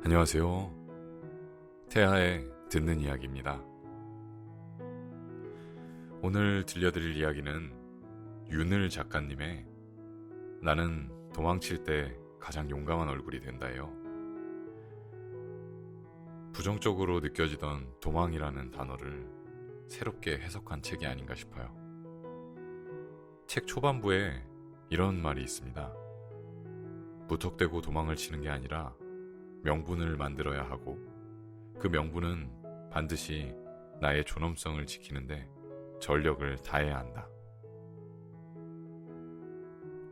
안녕하세요. 태하의 듣는 이야기입니다. 오늘 들려드릴 이야기는 윤을 작가님의 나는 도망칠 때 가장 용감한 얼굴이 된다예요. 부정적으로 느껴지던 도망이라는 단어를 새롭게 해석한 책이 아닌가 싶어요. 책 초반부에 이런 말이 있습니다. 무턱대고 도망을 치는 게 아니라 명분을 만들어야 하고 그 명분은 반드시 나의 존엄성을 지키는데 전력을 다해야 한다.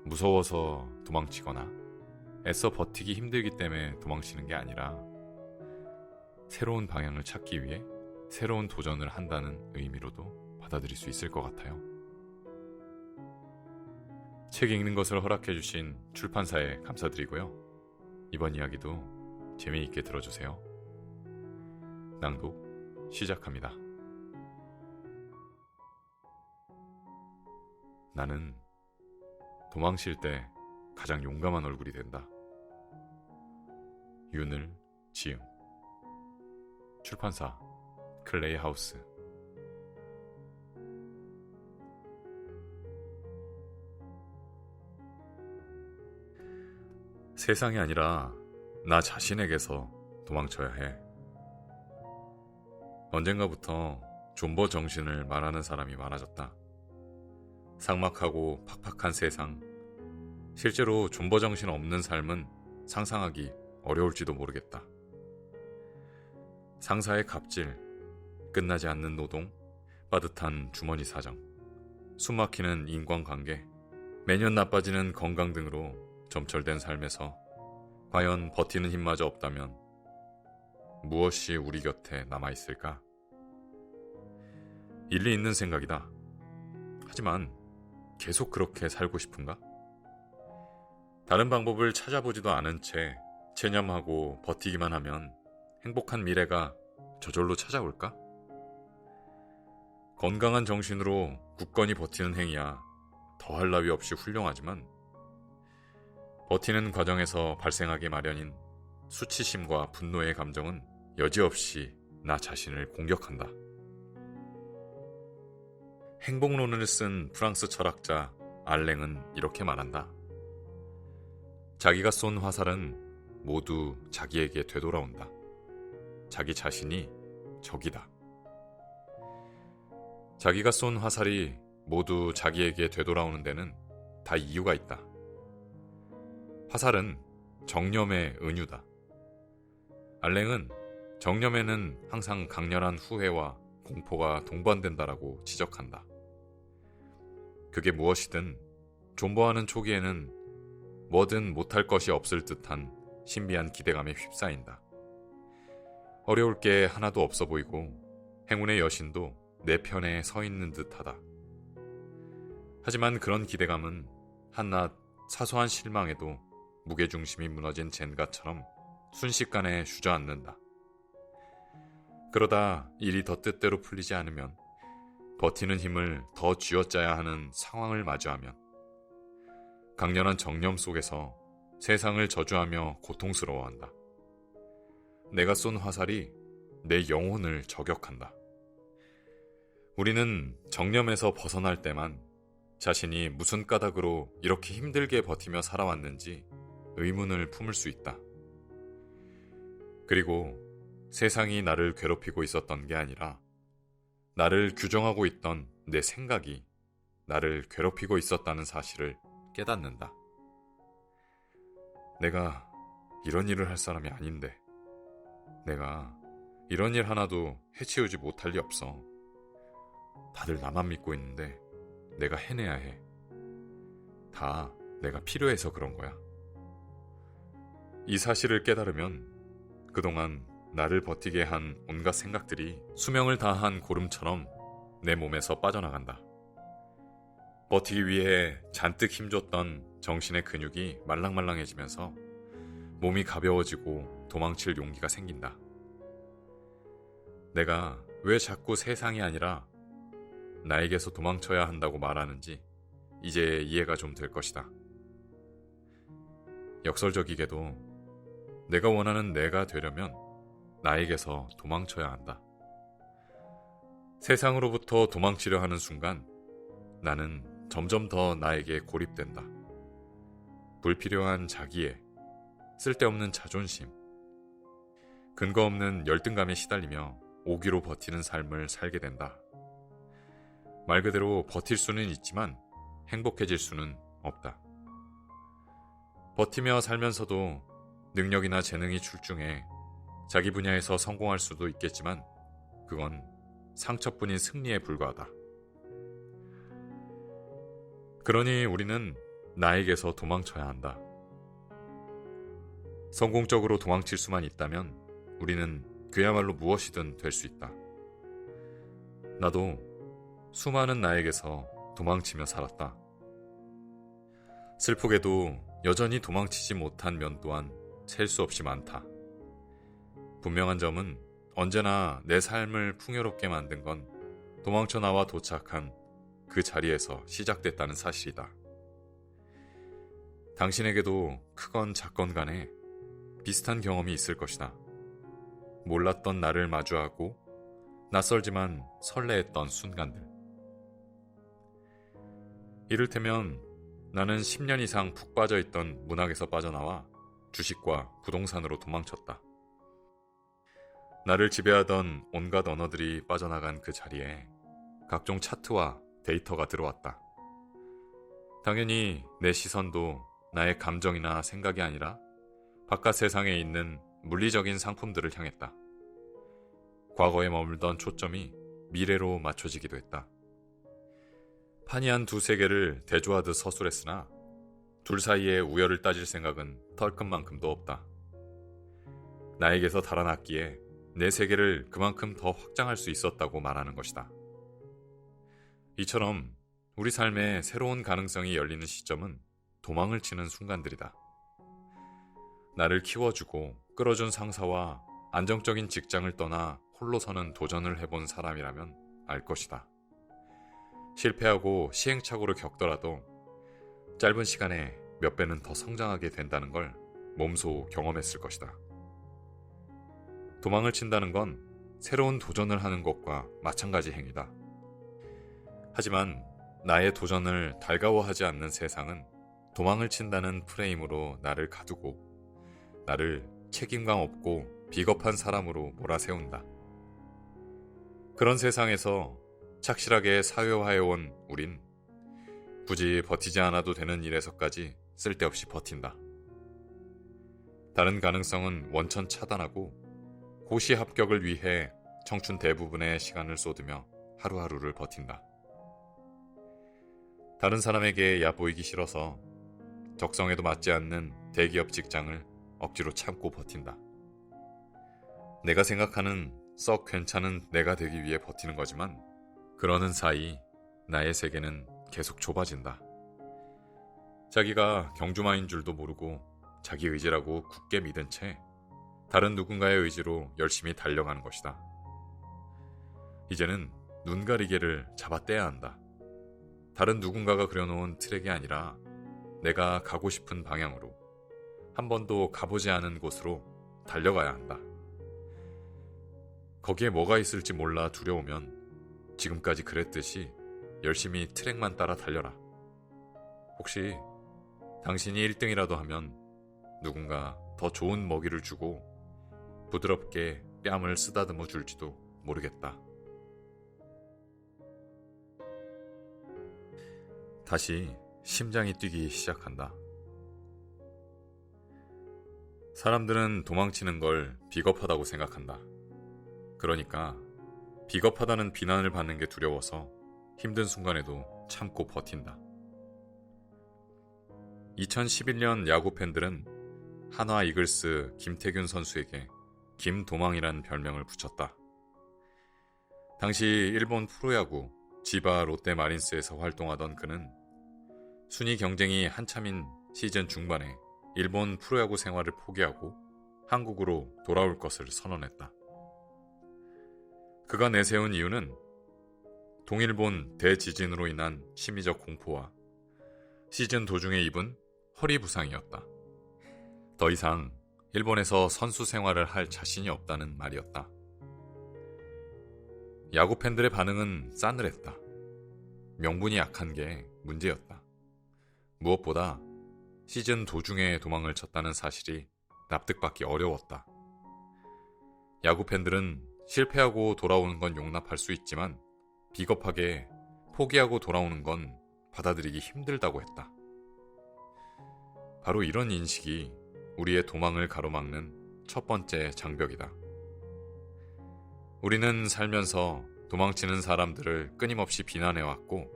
무서워서 도망치거나 애써 버티기 힘들기 때문에 도망치는 게 아니라 새로운 방향을 찾기 위해 새로운 도전을 한다는 의미로도 받아들일 수 있을 것 같아요. 책 읽는 것을 허락해 주신 출판사에 감사드리고요. 이번 이야기도 재미있게 들어주세요. 낭독 시작합니다. 나는 도망칠 때 가장 용감한 얼굴이 된다. 윤을 지음. 출판사 클레이 하우스. 세상이 아니라 나 자신에게서 도망쳐야 해. 언젠가부터 존버 정신을 말하는 사람이 많아졌다. 삭막하고 팍팍한 세상, 실제로 존버 정신 없는 삶은 상상하기 어려울지도 모르겠다. 상사의 갑질, 끝나지 않는 노동, 빠듯한 주머니 사정, 숨막히는 인간관계, 매년 나빠지는 건강 등으로 점철된 삶에서 과연 버티는 힘마저 없다면 무엇이 우리 곁에 남아있을까? 일리 있는 생각이다. 하지만 계속 그렇게 살고 싶은가? 다른 방법을 찾아보지도 않은 채 체념하고 버티기만 하면 행복한 미래가 저절로 찾아올까? 건강한 정신으로 굳건히 버티는 행위야 더할 나위 없이 훌륭하지만 버티는 과정에서 발생하기 마련인 수치심과 분노의 감정은 여지없이 나 자신을 공격한다. 행복론을 쓴 프랑스 철학자 알랭은 이렇게 말한다. 자기가 쏜 화살은 모두 자기에게 되돌아온다. 자기 자신이 적이다. 자기가 쏜 화살이 모두 자기에게 되돌아오는 데는 다 이유가 있다. 화살은 정념의 은유다. 알랭은 정념에는 항상 강렬한 후회와 공포가 동반된다라고 지적한다. 그게 무엇이든 존버하는 초기에는 뭐든 못할 것이 없을 듯한 신비한 기대감에 휩싸인다. 어려울 게 하나도 없어 보이고 행운의 여신도 내 편에 서 있는 듯하다. 하지만 그런 기대감은 한낱 사소한 실망에도 무게중심이 무너진 젠가처럼 순식간에 주저앉는다. 그러다 일이 더 뜻대로 풀리지 않으면 버티는 힘을 더 쥐어짜야 하는 상황을 마주하면 강렬한 정념 속에서 세상을 저주하며 고통스러워한다. 내가 쏜 화살이 내 영혼을 저격한다. 우리는 정념에서 벗어날 때만 자신이 무슨 까닭으로 이렇게 힘들게 버티며 살아왔는지 의문을 품을 수 있다. 그리고 세상이 나를 괴롭히고 있었던 게 아니라 나를 규정하고 있던 내 생각이 나를 괴롭히고 있었다는 사실을 깨닫는다. 내가 이런 일을 할 사람이 아닌데, 내가 이런 일 하나도 해치우지 못할 리 없어. 다들 나만 믿고 있는데 내가 해내야 해. 다 내가 필요해서 그런 거야. 이 사실을 깨달으면 그동안 나를 버티게 한 온갖 생각들이 수명을 다한 고름처럼 내 몸에서 빠져나간다. 버티기 위해 잔뜩 힘줬던 정신의 근육이 말랑말랑해지면서 몸이 가벼워지고 도망칠 용기가 생긴다. 내가 왜 자꾸 세상이 아니라 나에게서 도망쳐야 한다고 말하는지 이제 이해가 좀 될 것이다. 역설적이게도 내가 원하는 내가 되려면 나에게서 도망쳐야 한다. 세상으로부터 도망치려 하는 순간 나는 점점 더 나에게 고립된다. 불필요한 자기애, 쓸데없는 자존심, 근거 없는 열등감에 시달리며 오기로 버티는 삶을 살게 된다. 말 그대로 버틸 수는 있지만 행복해질 수는 없다. 버티며 살면서도 능력이나 재능이 출중해 자기 분야에서 성공할 수도 있겠지만 그건 상처뿐인 승리에 불과하다. 그러니 우리는 나에게서 도망쳐야 한다. 성공적으로 도망칠 수만 있다면 우리는 그야말로 무엇이든 될 수 있다. 나도 수많은 나에게서 도망치며 살았다. 슬프게도 여전히 도망치지 못한 면 또한 셀 수 없이 많다. 분명한 점은 언제나 내 삶을 풍요롭게 만든 건 도망쳐 나와 도착한 그 자리에서 시작됐다는 사실이다. 당신에게도 크건 작건 간에 비슷한 경험이 있을 것이다. 몰랐던 나를 마주하고 낯설지만 설레했던 순간들. 이를테면 나는 10년 이상 푹 빠져있던 문학에서 빠져나와 주식과 부동산으로 도망쳤다. 나를 지배하던 온갖 언어들이 빠져나간 그 자리에 각종 차트와 데이터가 들어왔다. 당연히 내 시선도 나의 감정이나 생각이 아니라 바깥 세상에 있는 물리적인 상품들을 향했다. 과거에 머물던 초점이 미래로 맞춰지기도 했다. 판이한 두 세계를 대조하듯 서술했으나 둘 사이의 우열을 따질 생각은 털끝만큼도 없다. 나에게서 달아났기에 내 세계를 그만큼 더 확장할 수 있었다고 말하는 것이다. 이처럼 우리 삶에 새로운 가능성이 열리는 시점은 도망을 치는 순간들이다. 나를 키워주고 끌어준 상사와 안정적인 직장을 떠나 홀로 서는 도전을 해본 사람이라면 알 것이다. 실패하고 시행착오를 겪더라도 짧은 시간에 몇 배는 더 성장하게 된다는 걸 몸소 경험했을 것이다. 도망을 친다는 건 새로운 도전을 하는 것과 마찬가지 행위다. 하지만 나의 도전을 달가워하지 않는 세상은 도망을 친다는 프레임으로 나를 가두고 나를 책임감 없고 비겁한 사람으로 몰아세운다. 그런 세상에서 착실하게 사회화해온 우린 굳이 버티지 않아도 되는 일에서까지 쓸데없이 버틴다. 다른 가능성은 원천 차단하고 고시 합격을 위해 청춘 대부분의 시간을 쏟으며 하루하루를 버틴다. 다른 사람에게 얕보이기 싫어서 적성에도 맞지 않는 대기업 직장을 억지로 참고 버틴다. 내가 생각하는 썩 괜찮은 내가 되기 위해 버티는 거지만 그러는 사이 나의 세계는 계속 좁아진다. 자기가 경주마인 줄도 모르고 자기 의지라고 굳게 믿은 채 다른 누군가의 의지로 열심히 달려가는 것이다. 이제는 눈가리개를 잡아떼야 한다. 다른 누군가가 그려놓은 트랙이 아니라 내가 가고 싶은 방향으로 한 번도 가보지 않은 곳으로 달려가야 한다. 거기에 뭐가 있을지 몰라 두려우면 지금까지 그랬듯이 열심히 트랙만 따라 달려라. 혹시 당신이 1등이라도 하면 누군가 더 좋은 먹이를 주고 부드럽게 뺨을 쓰다듬어 줄지도 모르겠다. 다시 심장이 뛰기 시작한다. 사람들은 도망치는 걸 비겁하다고 생각한다. 그러니까 비겁하다는 비난을 받는 게 두려워서 힘든 순간에도 참고 버틴다. 2011년 야구 팬들은 한화 이글스 김태균 선수에게 김도망이라는 별명을 붙였다. 당시 일본 프로야구 지바 롯데 마린스에서 활동하던 그는 순위 경쟁이 한참인 시즌 중반에 일본 프로야구 생활을 포기하고 한국으로 돌아올 것을 선언했다. 그가 내세운 이유는 동일본 대지진으로 인한 심리적 공포와 시즌 도중에 입은 허리 부상이었다. 더 이상 일본에서 선수 생활을 할 자신이 없다는 말이었다. 야구 팬들의 반응은 싸늘했다. 명분이 약한 게 문제였다. 무엇보다 시즌 도중에 도망을 쳤다는 사실이 납득받기 어려웠다. 야구 팬들은 실패하고 돌아오는 건 용납할 수 있지만 비겁하게 포기하고 돌아오는 건 받아들이기 힘들다고 했다. 바로 이런 인식이 우리의 도망을 가로막는 첫 번째 장벽이다. 우리는 살면서 도망치는 사람들을 끊임없이 비난해왔고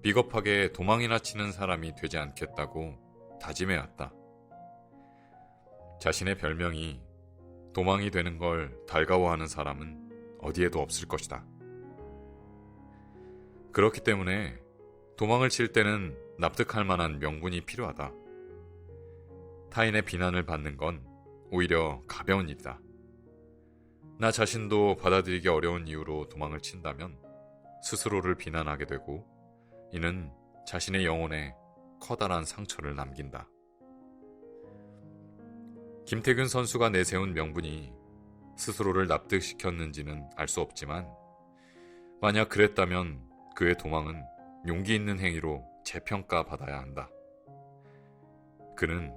비겁하게 도망이나 치는 사람이 되지 않겠다고 다짐해왔다. 자신의 별명이 도망이 되는 걸 달가워하는 사람은 어디에도 없을 것이다. 그렇기 때문에 도망을 칠 때는 납득할 만한 명분이 필요하다. 타인의 비난을 받는 건 오히려 가벼운 일이다. 나 자신도 받아들이기 어려운 이유로 도망을 친다면 스스로를 비난하게 되고 이는 자신의 영혼에 커다란 상처를 남긴다. 김태균 선수가 내세운 명분이 스스로를 납득시켰는지는 알 수 없지만 만약 그랬다면 그의 도망은 용기 있는 행위로 재평가받아야 한다. 그는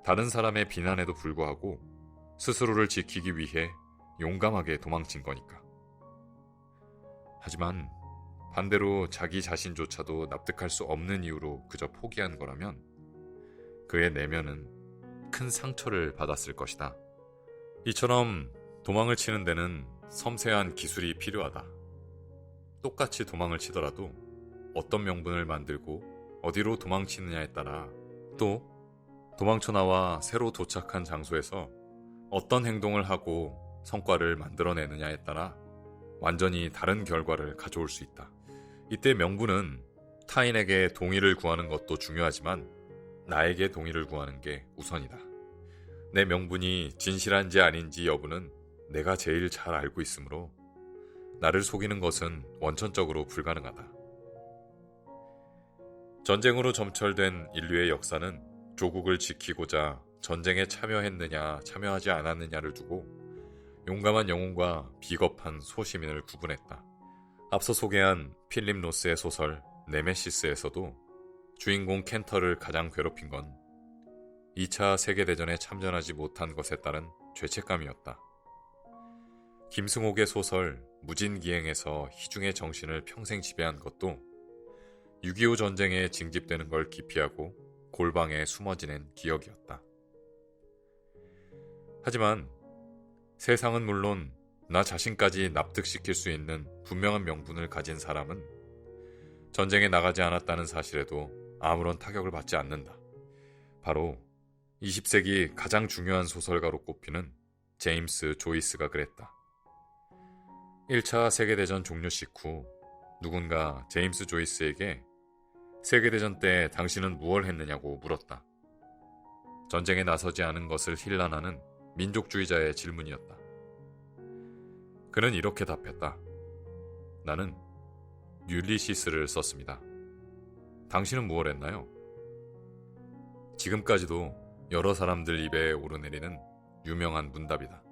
다른 사람의 비난에도 불구하고 스스로를 지키기 위해 용감하게 도망친 거니까. 하지만 반대로 자기 자신조차도 납득할 수 없는 이유로 그저 포기한 거라면 그의 내면은 큰 상처를 받았을 것이다. 이처럼 도망을 치는 데는 섬세한 기술이 필요하다. 똑같이 도망을 치더라도 어떤 명분을 만들고 어디로 도망치느냐에 따라 또 도망쳐 나와 새로 도착한 장소에서 어떤 행동을 하고 성과를 만들어내느냐에 따라 완전히 다른 결과를 가져올 수 있다. 이때 명분은 타인에게 동의를 구하는 것도 중요하지만 나에게 동의를 구하는 게 우선이다. 내 명분이 진실한지 아닌지 여부는 내가 제일 잘 알고 있으므로 나를 속이는 것은 원천적으로 불가능하다. 전쟁으로 점철된 인류의 역사는 조국을 지키고자 전쟁에 참여했느냐 참여하지 않았느냐를 두고 용감한 영웅과 비겁한 소시민을 구분했다. 앞서 소개한 필립 로스의 소설 네메시스에서도 주인공 켄터를 가장 괴롭힌 건 2차 세계대전에 참전하지 못한 것에 따른 죄책감이었다. 김승옥의 소설 무진기행에서 희중의 정신을 평생 지배한 것도 6.25 전쟁에 징집되는 걸 기피하고 골방에 숨어 지낸 기억이었다. 하지만 세상은 물론 나 자신까지 납득시킬 수 있는 분명한 명분을 가진 사람은 전쟁에 나가지 않았다는 사실에도 아무런 타격을 받지 않는다. 바로 20세기 가장 중요한 소설가로 꼽히는 제임스 조이스가 그랬다. 1차 세계대전 종료 직후 누군가 제임스 조이스에게 세계대전 때 당신은 무엇을 했느냐고 물었다. 전쟁에 나서지 않은 것을 힐난하는 민족주의자의 질문이었다. 그는 이렇게 답했다. 나는 율리시스를 썼습니다. 당신은 무엇 했나요? 지금까지도 여러 사람들 입에 오르내리는 유명한 문답이다.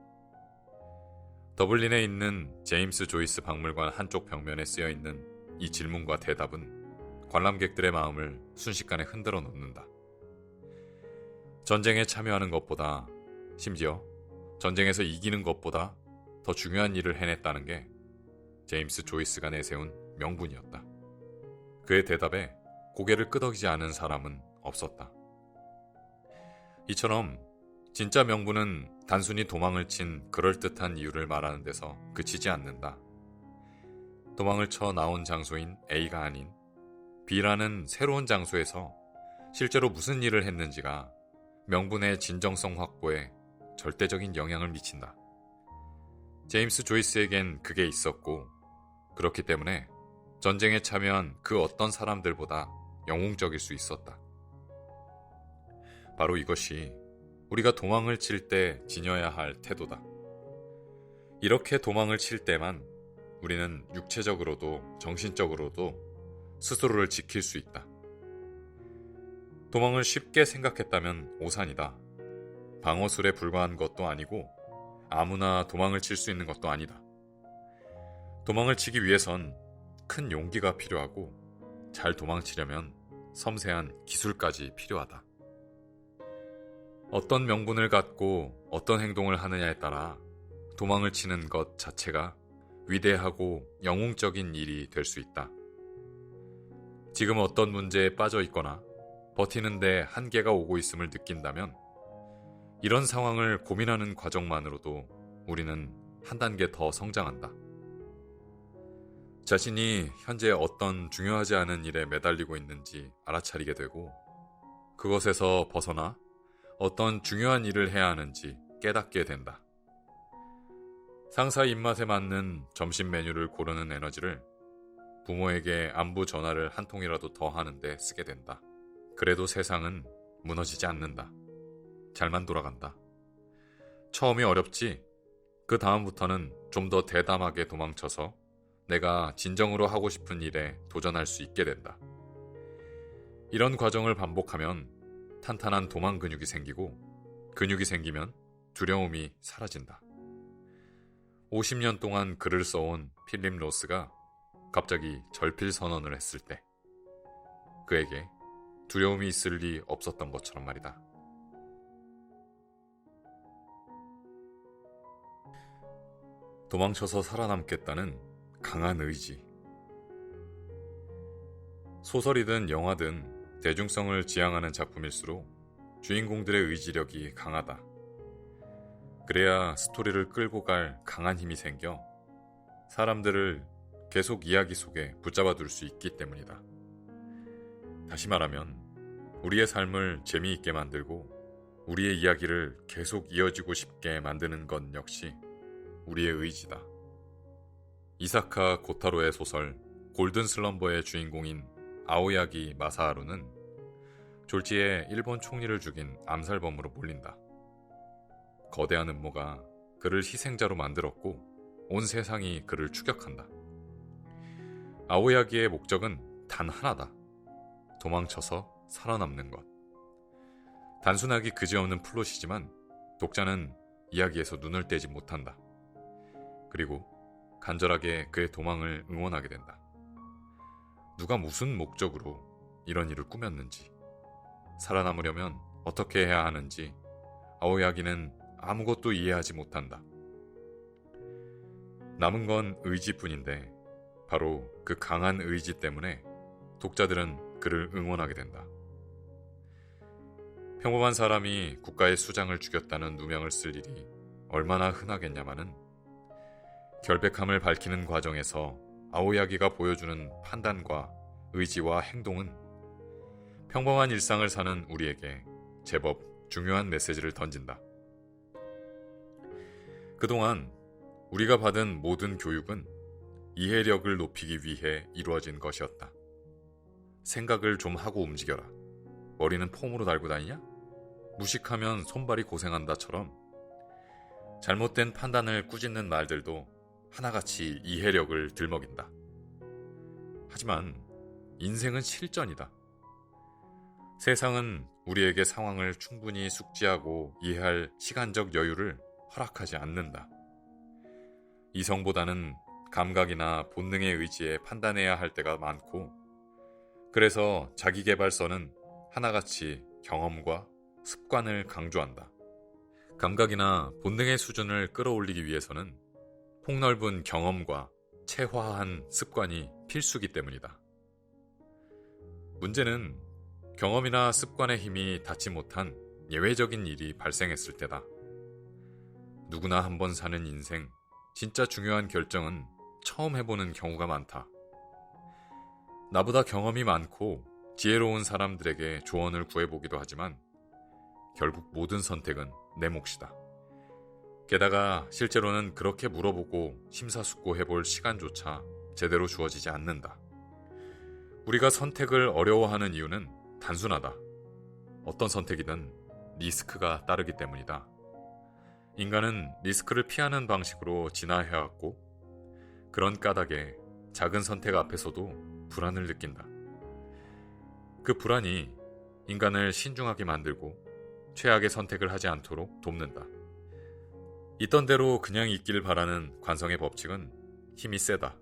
더블린에 있는 제임스 조이스 박물관 한쪽 벽면에 쓰여있는 이 질문과 대답은 관람객들의 마음을 순식간에 흔들어 놓는다. 전쟁에 참여하는 것보다, 심지어 전쟁에서 이기는 것보다 더 중요한 일을 해냈다는 게 제임스 조이스가 내세운 명분이었다. 그의 대답에 고개를 끄덕이지 않은 사람은 없었다. 이처럼 진짜 명분은 단순히 도망을 친 그럴듯한 이유를 말하는 데서 그치지 않는다. 도망을 쳐 나온 장소인 A가 아닌 B라는 새로운 장소에서 실제로 무슨 일을 했는지가 명분의 진정성 확보에 절대적인 영향을 미친다. 제임스 조이스에겐 그게 있었고 그렇기 때문에 전쟁에 참여한 그 어떤 사람들보다 영웅적일 수 있었다. 바로 이것이 우리가 도망을 칠 때 지녀야 할 태도다. 이렇게 도망을 칠 때만 우리는 육체적으로도 정신적으로도 스스로를 지킬 수 있다. 도망을 쉽게 생각했다면 오산이다. 방어술에 불과한 것도 아니고 아무나 도망을 칠 수 있는 것도 아니다. 도망을 치기 위해선 큰 용기가 필요하고 잘 도망치려면 섬세한 기술까지 필요하다. 어떤 명분을 갖고 어떤 행동을 하느냐에 따라 도망을 치는 것 자체가 위대하고 영웅적인 일이 될 수 있다. 지금 어떤 문제에 빠져 있거나 버티는데 한계가 오고 있음을 느낀다면 이런 상황을 고민하는 과정만으로도 우리는 한 단계 더 성장한다. 자신이 현재 어떤 중요하지 않은 일에 매달리고 있는지 알아차리게 되고 그것에서 벗어나 어떤 중요한 일을 해야 하는지 깨닫게 된다. 상사 입맛에 맞는 점심 메뉴를 고르는 에너지를 부모에게 안부 전화를 한 통이라도 더 하는데 쓰게 된다. 그래도 세상은 무너지지 않는다. 잘만 돌아간다. 처음이 어렵지. 그 다음부터는 좀 더 대담하게 도망쳐서 내가 진정으로 하고 싶은 일에 도전할 수 있게 된다. 이런 과정을 반복하면 탄탄한 도망 근육이 생기고 근육이 생기면 두려움이 사라진다. 50년 동안 글을 써온 필립 로스가 갑자기 절필 선언을 했을 때 그에게 두려움이 있을 리 없었던 것처럼 말이다. 도망쳐서 살아남겠다는 강한 의지. 소설이든 영화든 대중성을 지향하는 작품일수록 주인공들의 의지력이 강하다. 그래야 스토리를 끌고 갈 강한 힘이 생겨 사람들을 계속 이야기 속에 붙잡아 둘 수 있기 때문이다. 다시 말하면 우리의 삶을 재미있게 만들고 우리의 이야기를 계속 이어지고 싶게 만드는 것 역시 우리의 의지다. 이사카 고타로의 소설 골든 슬럼버의 주인공인 아오야기 마사하루는 졸지에 일본 총리를 죽인 암살범으로 몰린다. 거대한 음모가 그를 희생자로 만들었고 온 세상이 그를 추격한다. 아오야기의 목적은 단 하나다. 도망쳐서 살아남는 것. 단순하기 그지없는 플롯이지만 독자는 이야기에서 눈을 떼지 못한다. 그리고 간절하게 그의 도망을 응원하게 된다. 누가 무슨 목적으로 이런 일을 꾸몄는지, 살아남으려면 어떻게 해야 하는지 아오야기는 아무것도 이해하지 못한다. 남은 건 의지뿐인데 바로 그 강한 의지 때문에 독자들은 그를 응원하게 된다. 평범한 사람이 국가의 수장을 죽였다는 누명을 쓸 일이 얼마나 흔하겠냐마는 결백함을 밝히는 과정에서 아오야기가 보여주는 판단과 의지와 행동은 평범한 일상을 사는 우리에게 제법 중요한 메시지를 던진다. 그동안 우리가 받은 모든 교육은 이해력을 높이기 위해 이루어진 것이었다. 생각을 좀 하고 움직여라. 머리는 폼으로 달고 다니냐? 무식하면 손발이 고생한다처럼 잘못된 판단을 꾸짖는 말들도 하나같이 이해력을 들먹인다. 하지만 인생은 실전이다. 세상은 우리에게 상황을 충분히 숙지하고 이해할 시간적 여유를 허락하지 않는다. 이성보다는 감각이나 본능의 의지에 판단해야 할 때가 많고, 그래서 자기계발서는 하나같이 경험과 습관을 강조한다. 감각이나 본능의 수준을 끌어올리기 위해서는 폭넓은 경험과 체화한 습관이 필수기 때문이다. 문제는 경험이나 습관의 힘이 닿지 못한 예외적인 일이 발생했을 때다. 누구나 한 번 사는 인생, 진짜 중요한 결정은 처음 해보는 경우가 많다. 나보다 경험이 많고 지혜로운 사람들에게 조언을 구해보기도 하지만 결국 모든 선택은 내 몫이다. 게다가 실제로는 그렇게 물어보고 심사숙고해볼 시간조차 제대로 주어지지 않는다. 우리가 선택을 어려워하는 이유는 단순하다. 어떤 선택이든 리스크가 따르기 때문이다. 인간은 리스크를 피하는 방식으로 진화해왔고, 그런 까닭에 작은 선택 앞에서도 불안을 느낀다. 그 불안이 인간을 신중하게 만들고 최악의 선택을 하지 않도록 돕는다. 있던 대로 그냥 있길 바라는 관성의 법칙은 힘이 세다.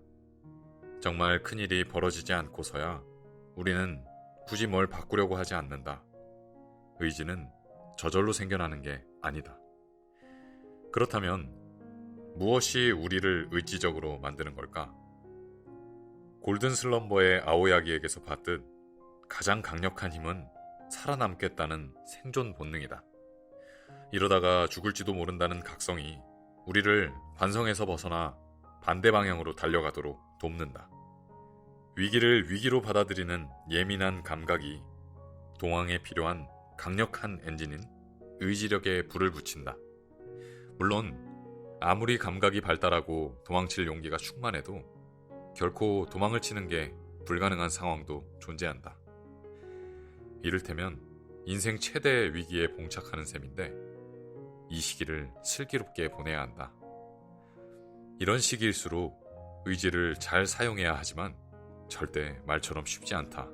정말 큰일이 벌어지지 않고서야 우리는 굳이 뭘 바꾸려고 하지 않는다. 의지는 저절로 생겨나는 게 아니다. 그렇다면 무엇이 우리를 의지적으로 만드는 걸까? 골든 슬럼버의 아오야기에게서 봤듯 가장 강력한 힘은 살아남겠다는 생존 본능이다. 이러다가 죽을지도 모른다는 각성이 우리를 반성에서 벗어나 반대 방향으로 달려가도록 돕는다. 위기를 위기로 받아들이는 예민한 감각이 동황에 필요한 강력한 엔진인 의지력에 불을 붙인다. 물론 아무리 감각이 발달하고 도망칠 용기가 충만해도 결코 도망을 치는 게 불가능한 상황도 존재한다. 이를테면 인생 최대 위기에 봉착하는 셈인데 이 시기를 슬기롭게 보내야 한다. 이런 시기일수록 의지를 잘 사용해야 하지만 절대 말처럼 쉽지 않다.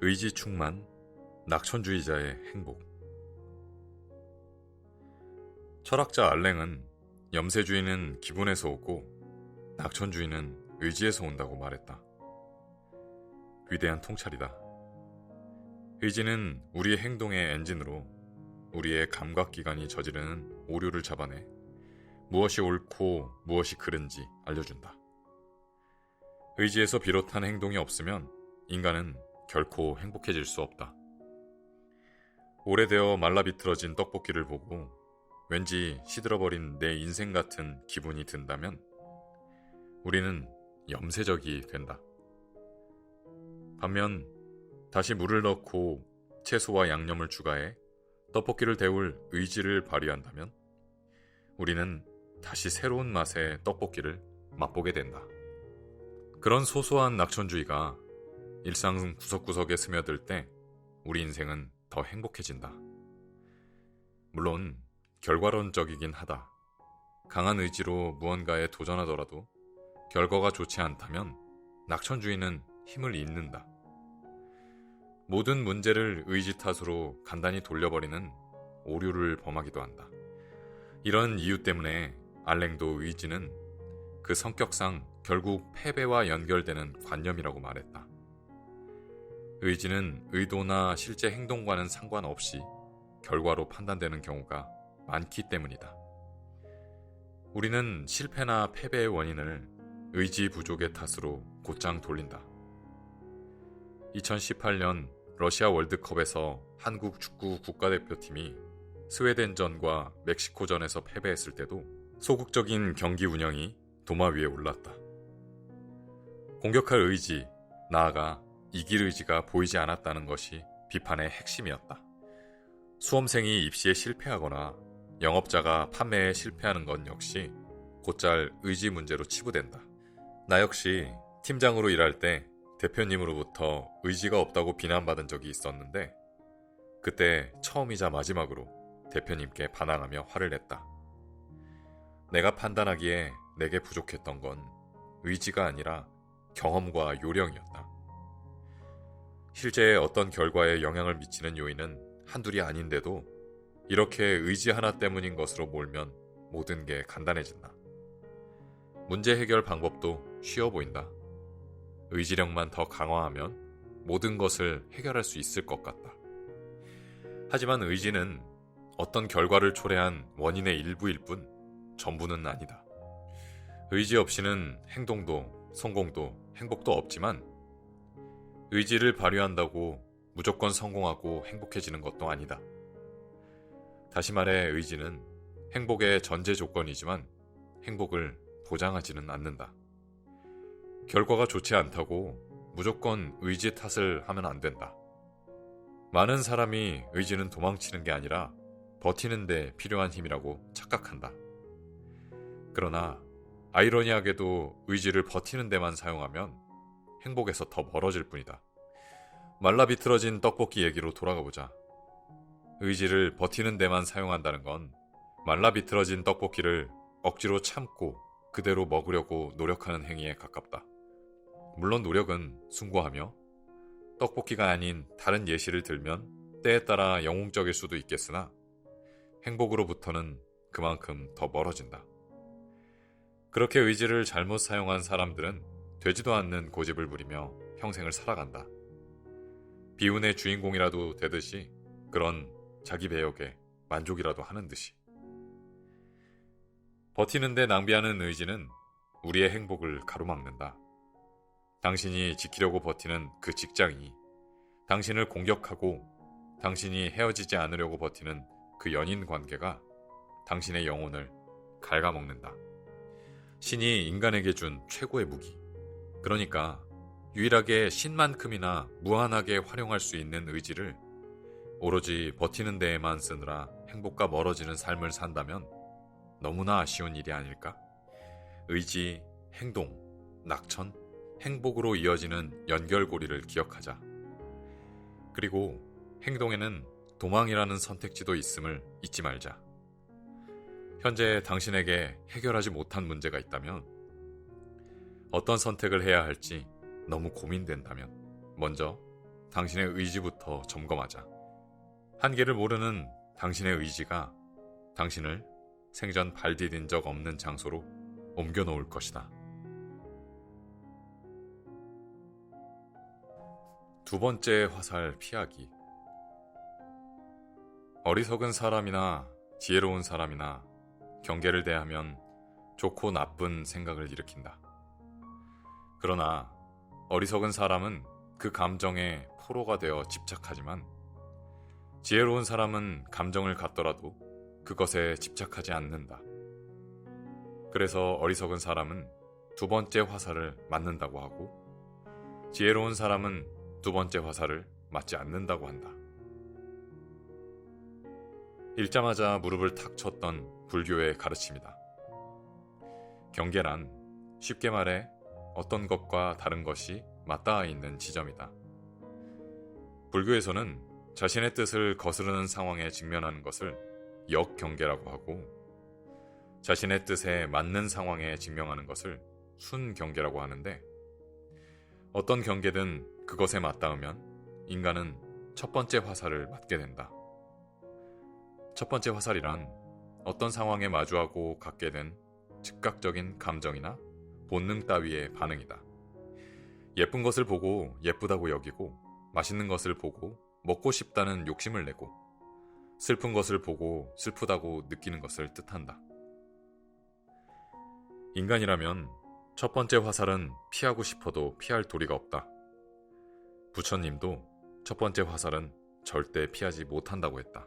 의지 충만, 낙천주의자의 행복. 철학자 알랭은 염세주의는 기분에서 오고 낙천주의는 의지에서 온다고 말했다. 위대한 통찰이다. 의지는 우리의 행동의 엔진으로 우리의 감각기관이 저지르는 오류를 잡아내 무엇이 옳고 무엇이 그른지 알려준다. 의지에서 비롯한 행동이 없으면 인간은 결코 행복해질 수 없다. 오래되어 말라비틀어진 떡볶이를 보고 왠지 시들어버린 내 인생 같은 기분이 든다면 우리는 염세적이 된다. 반면 다시 물을 넣고 채소와 양념을 추가해 떡볶이를 데울 의지를 발휘한다면 우리는 다시 새로운 맛의 떡볶이를 맛보게 된다. 그런 소소한 낙천주의가 일상 구석구석에 스며들 때 우리 인생은 더 행복해진다. 물론 결과론적이긴 하다. 강한 의지로 무언가에 도전하더라도 결과가 좋지 않다면 낙천주의는 힘을 잃는다. 모든 문제를 의지 탓으로 간단히 돌려버리는 오류를 범하기도 한다. 이런 이유 때문에 알랭도 의지는 그 성격상 결국 패배와 연결되는 관념이라고 말했다. 의지는 의도나 실제 행동과는 상관없이 결과로 판단되는 경우가 많기 때문이다. 우리는 실패나 패배의 원인을 의지 부족의 탓으로 곧장 돌린다. 2018년 러시아 월드컵에서 한국 축구 국가대표팀이 스웨덴전과 멕시코전에서 패배했을 때도 소극적인 경기 운영이 도마 위에 올랐다. 공격할 의지, 나아가 이길 의지가 보이지 않았다는 것이 비판의 핵심이었다. 수험생이 입시에 실패하거나 영업자가 판매에 실패하는 건 역시 곧잘 의지 문제로 치부된다. 나 역시 팀장으로 일할 때 대표님으로부터 의지가 없다고 비난받은 적이 있었는데 그때 처음이자 마지막으로 대표님께 반항하며 화를 냈다. 내가 판단하기에 내게 부족했던 건 의지가 아니라 경험과 요령이었다. 실제 어떤 결과에 영향을 미치는 요인은 한둘이 아닌데도 이렇게 의지 하나 때문인 것으로 몰면 모든 게 간단해진다. 문제 해결 방법도 쉬워 보인다. 의지력만 더 강화하면 모든 것을 해결할 수 있을 것 같다. 하지만 의지는 어떤 결과를 초래한 원인의 일부일 뿐 전부는 아니다. 의지 없이는 행동도 성공도 행복도 없지만 의지를 발휘한다고 무조건 성공하고 행복해지는 것도 아니다. 다시 말해 의지는 행복의 전제 조건이지만 행복을 보장하지는 않는다. 결과가 좋지 않다고 무조건 의지 탓을 하면 안 된다. 많은 사람이 의지는 도망치는 게 아니라 버티는 데 필요한 힘이라고 착각한다. 그러나 아이러니하게도 의지를 버티는 데만 사용하면 행복에서 더 멀어질 뿐이다. 말라비틀어진 떡볶이 얘기로 돌아가 보자. 의지를 버티는 데만 사용한다는 건 말라비틀어진 떡볶이를 억지로 참고 그대로 먹으려고 노력하는 행위에 가깝다. 물론 노력은 숭고하며 떡볶이가 아닌 다른 예시를 들면 때에 따라 영웅적일 수도 있겠으나 행복으로부터는 그만큼 더 멀어진다. 그렇게 의지를 잘못 사용한 사람들은 되지도 않는 고집을 부리며 평생을 살아간다. 비운의 주인공이라도 되듯이 그런 자기 배역에 만족이라도 하는 듯이. 버티는데 낭비하는 의지는 우리의 행복을 가로막는다. 당신이 지키려고 버티는 그 직장이, 당신을 공격하고 당신이 헤어지지 않으려고 버티는 그 연인 관계가 당신의 영혼을 갉아먹는다. 신이 인간에게 준 최고의 무기, 그러니까 유일하게 신만큼이나 무한하게 활용할 수 있는 의지를 오로지 버티는 데에만 쓰느라 행복과 멀어지는 삶을 산다면 너무나 아쉬운 일이 아닐까? 의지, 행동, 낙천, 행복으로 이어지는 연결고리를 기억하자. 그리고 행동에는 도망이라는 선택지도 있음을 잊지 말자. 현재 당신에게 해결하지 못한 문제가 있다면, 어떤 선택을 해야 할지 너무 고민된다면 먼저 당신의 의지부터 점검하자. 한계를 모르는 당신의 의지가 당신을 생전 발 디딘 적 없는 장소로 옮겨놓을 것이다. 두 번째 화살 피하기. 어리석은 사람이나 지혜로운 사람이나 경계를 대하면 좋고 나쁜 생각을 일으킨다. 그러나 어리석은 사람은 그 감정에 포로가 되어 집착하지만 지혜로운 사람은 감정을 갖더라도 그것에 집착하지 않는다. 그래서 어리석은 사람은 두 번째 화살을 맞는다고 하고 지혜로운 사람은 두 번째 화살을 맞지 않는다고 한다. 읽자마자 무릎을 탁 쳤던 불교의 가르침이다. 경계란 쉽게 말해 어떤 것과 다른 것이 맞닿아 있는 지점이다. 불교에서는 자신의 뜻을 거스르는 상황에 직면하는 것을 역경계라고 하고 자신의 뜻에 맞는 상황에 직면하는 것을 순경계라고 하는데, 어떤 경계든 그것에 맞닿으면 인간은 첫 번째 화살을 맞게 된다. 첫 번째 화살이란 어떤 상황에 마주하고 갖게 된 즉각적인 감정이나 본능 따위의 반응이다. 예쁜 것을 보고 예쁘다고 여기고, 맛있는 것을 보고 먹고 싶다는 욕심을 내고, 슬픈 것을 보고 슬프다고 느끼는 것을 뜻한다. 인간이라면 첫 번째 화살은 피하고 싶어도 피할 도리가 없다. 부처님도 첫 번째 화살은 절대 피하지 못한다고 했다.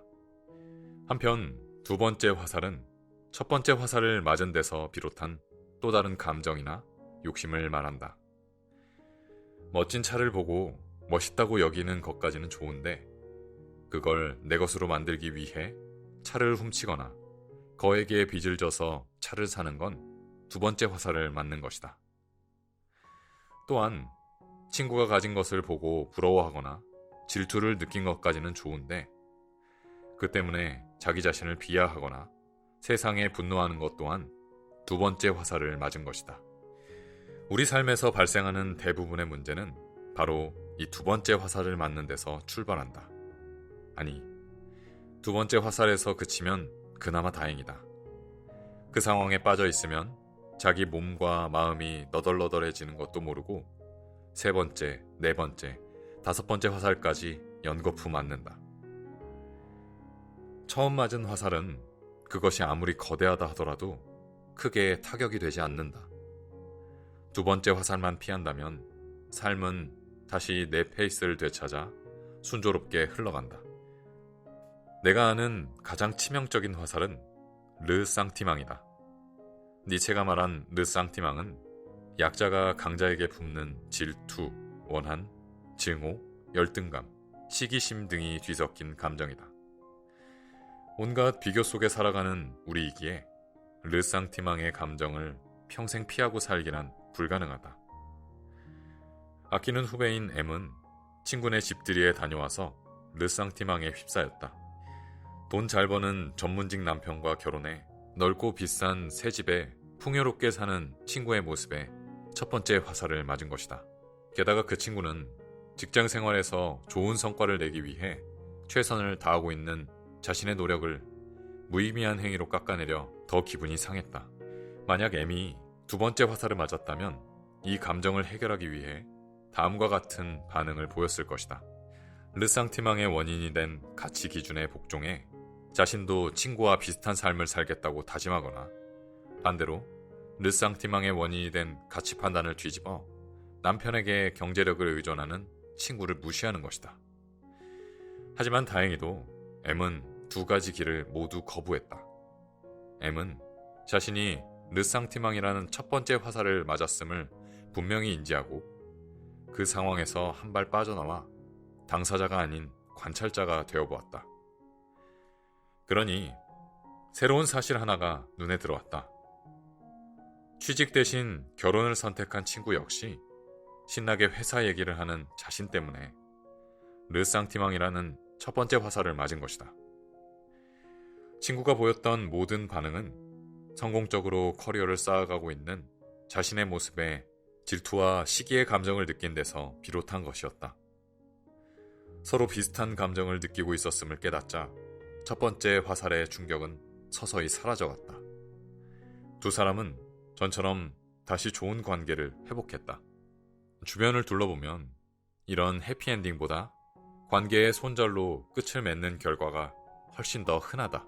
한편 두 번째 화살은 첫 번째 화살을 맞은 데서 비롯한 또 다른 감정이나 욕심을 말한다. 멋진 차를 보고 멋있다고 여기는 것까지는 좋은데, 그걸 내 것으로 만들기 위해 차를 훔치거나 거액의 빚을 져서 차를 사는 건 두 번째 화살을 맞는 것이다. 또한 친구가 가진 것을 보고 부러워하거나 질투를 느낀 것까지는 좋은데, 그 때문에 자기 자신을 비하하거나 세상에 분노하는 것 또한 두 번째 화살을 맞은 것이다. 우리 삶에서 발생하는 대부분의 문제는 바로 이 두 번째 화살을 맞는 데서 출발한다. 아니, 두 번째 화살에서 그치면 그나마 다행이다. 그 상황에 빠져 있으면 자기 몸과 마음이 너덜너덜해지는 것도 모르고 세 번째, 네 번째, 다섯 번째 화살까지 연거푸 맞는다. 처음 맞은 화살은 그것이 아무리 거대하다 하더라도 크게 타격이 되지 않는다. 두 번째 화살만 피한다면 삶은 다시 내 페이스를 되찾아 순조롭게 흘러간다. 내가 아는 가장 치명적인 화살은 르상티망이다. 니체가 말한 르상티망은 약자가 강자에게 품는 질투, 원한, 증오, 열등감, 시기심 등이 뒤섞인 감정이다. 온갖 비교 속에 살아가는 우리이기에 르상티망의 감정을 평생 피하고 살기란 불가능하다. 아끼는 후배인 M은 친구네 집들이에 다녀와서 르상티망에 휩싸였다. 돈 잘 버는 전문직 남편과 결혼해 넓고 비싼 새 집에 풍요롭게 사는 친구의 모습에 첫 번째 화살을 맞은 것이다. 게다가 그 친구는 직장 생활에서 좋은 성과를 내기 위해 최선을 다하고 있는 자신의 노력을 무의미한 행위로 깎아내려 더 기분이 상했다. 만약 M이 두 번째 화살을 맞았다면 이 감정을 해결하기 위해 다음과 같은 반응을 보였을 것이다. 르상티망의 원인이 된 가치 기준에 복종해 자신도 친구와 비슷한 삶을 살겠다고 다짐하거나, 반대로 르상티망의 원인이 된 가치 판단을 뒤집어 남편에게 경제력을 의존하는 친구를 무시하는 것이다. 하지만 다행히도 M은 두 가지 길을 모두 거부했다. M은 자신이 르상티망이라는 첫 번째 화살을 맞았음을 분명히 인지하고 그 상황에서 한 발 빠져나와 당사자가 아닌 관찰자가 되어보았다. 그러니 새로운 사실 하나가 눈에 들어왔다. 취직 대신 결혼을 선택한 친구 역시 신나게 회사 얘기를 하는 자신 때문에 르상티망이라는 첫 번째 화살을 맞은 것이다. 친구가 보였던 모든 반응은 성공적으로 커리어를 쌓아가고 있는 자신의 모습에 질투와 시기의 감정을 느낀 데서 비롯한 것이었다. 서로 비슷한 감정을 느끼고 있었음을 깨닫자 첫 번째 화살의 충격은 서서히 사라져갔다. 두 사람은 전처럼 다시 좋은 관계를 회복했다. 주변을 둘러보면 이런 해피엔딩보다 관계의 손절로 끝을 맺는 결과가 훨씬 더 흔하다.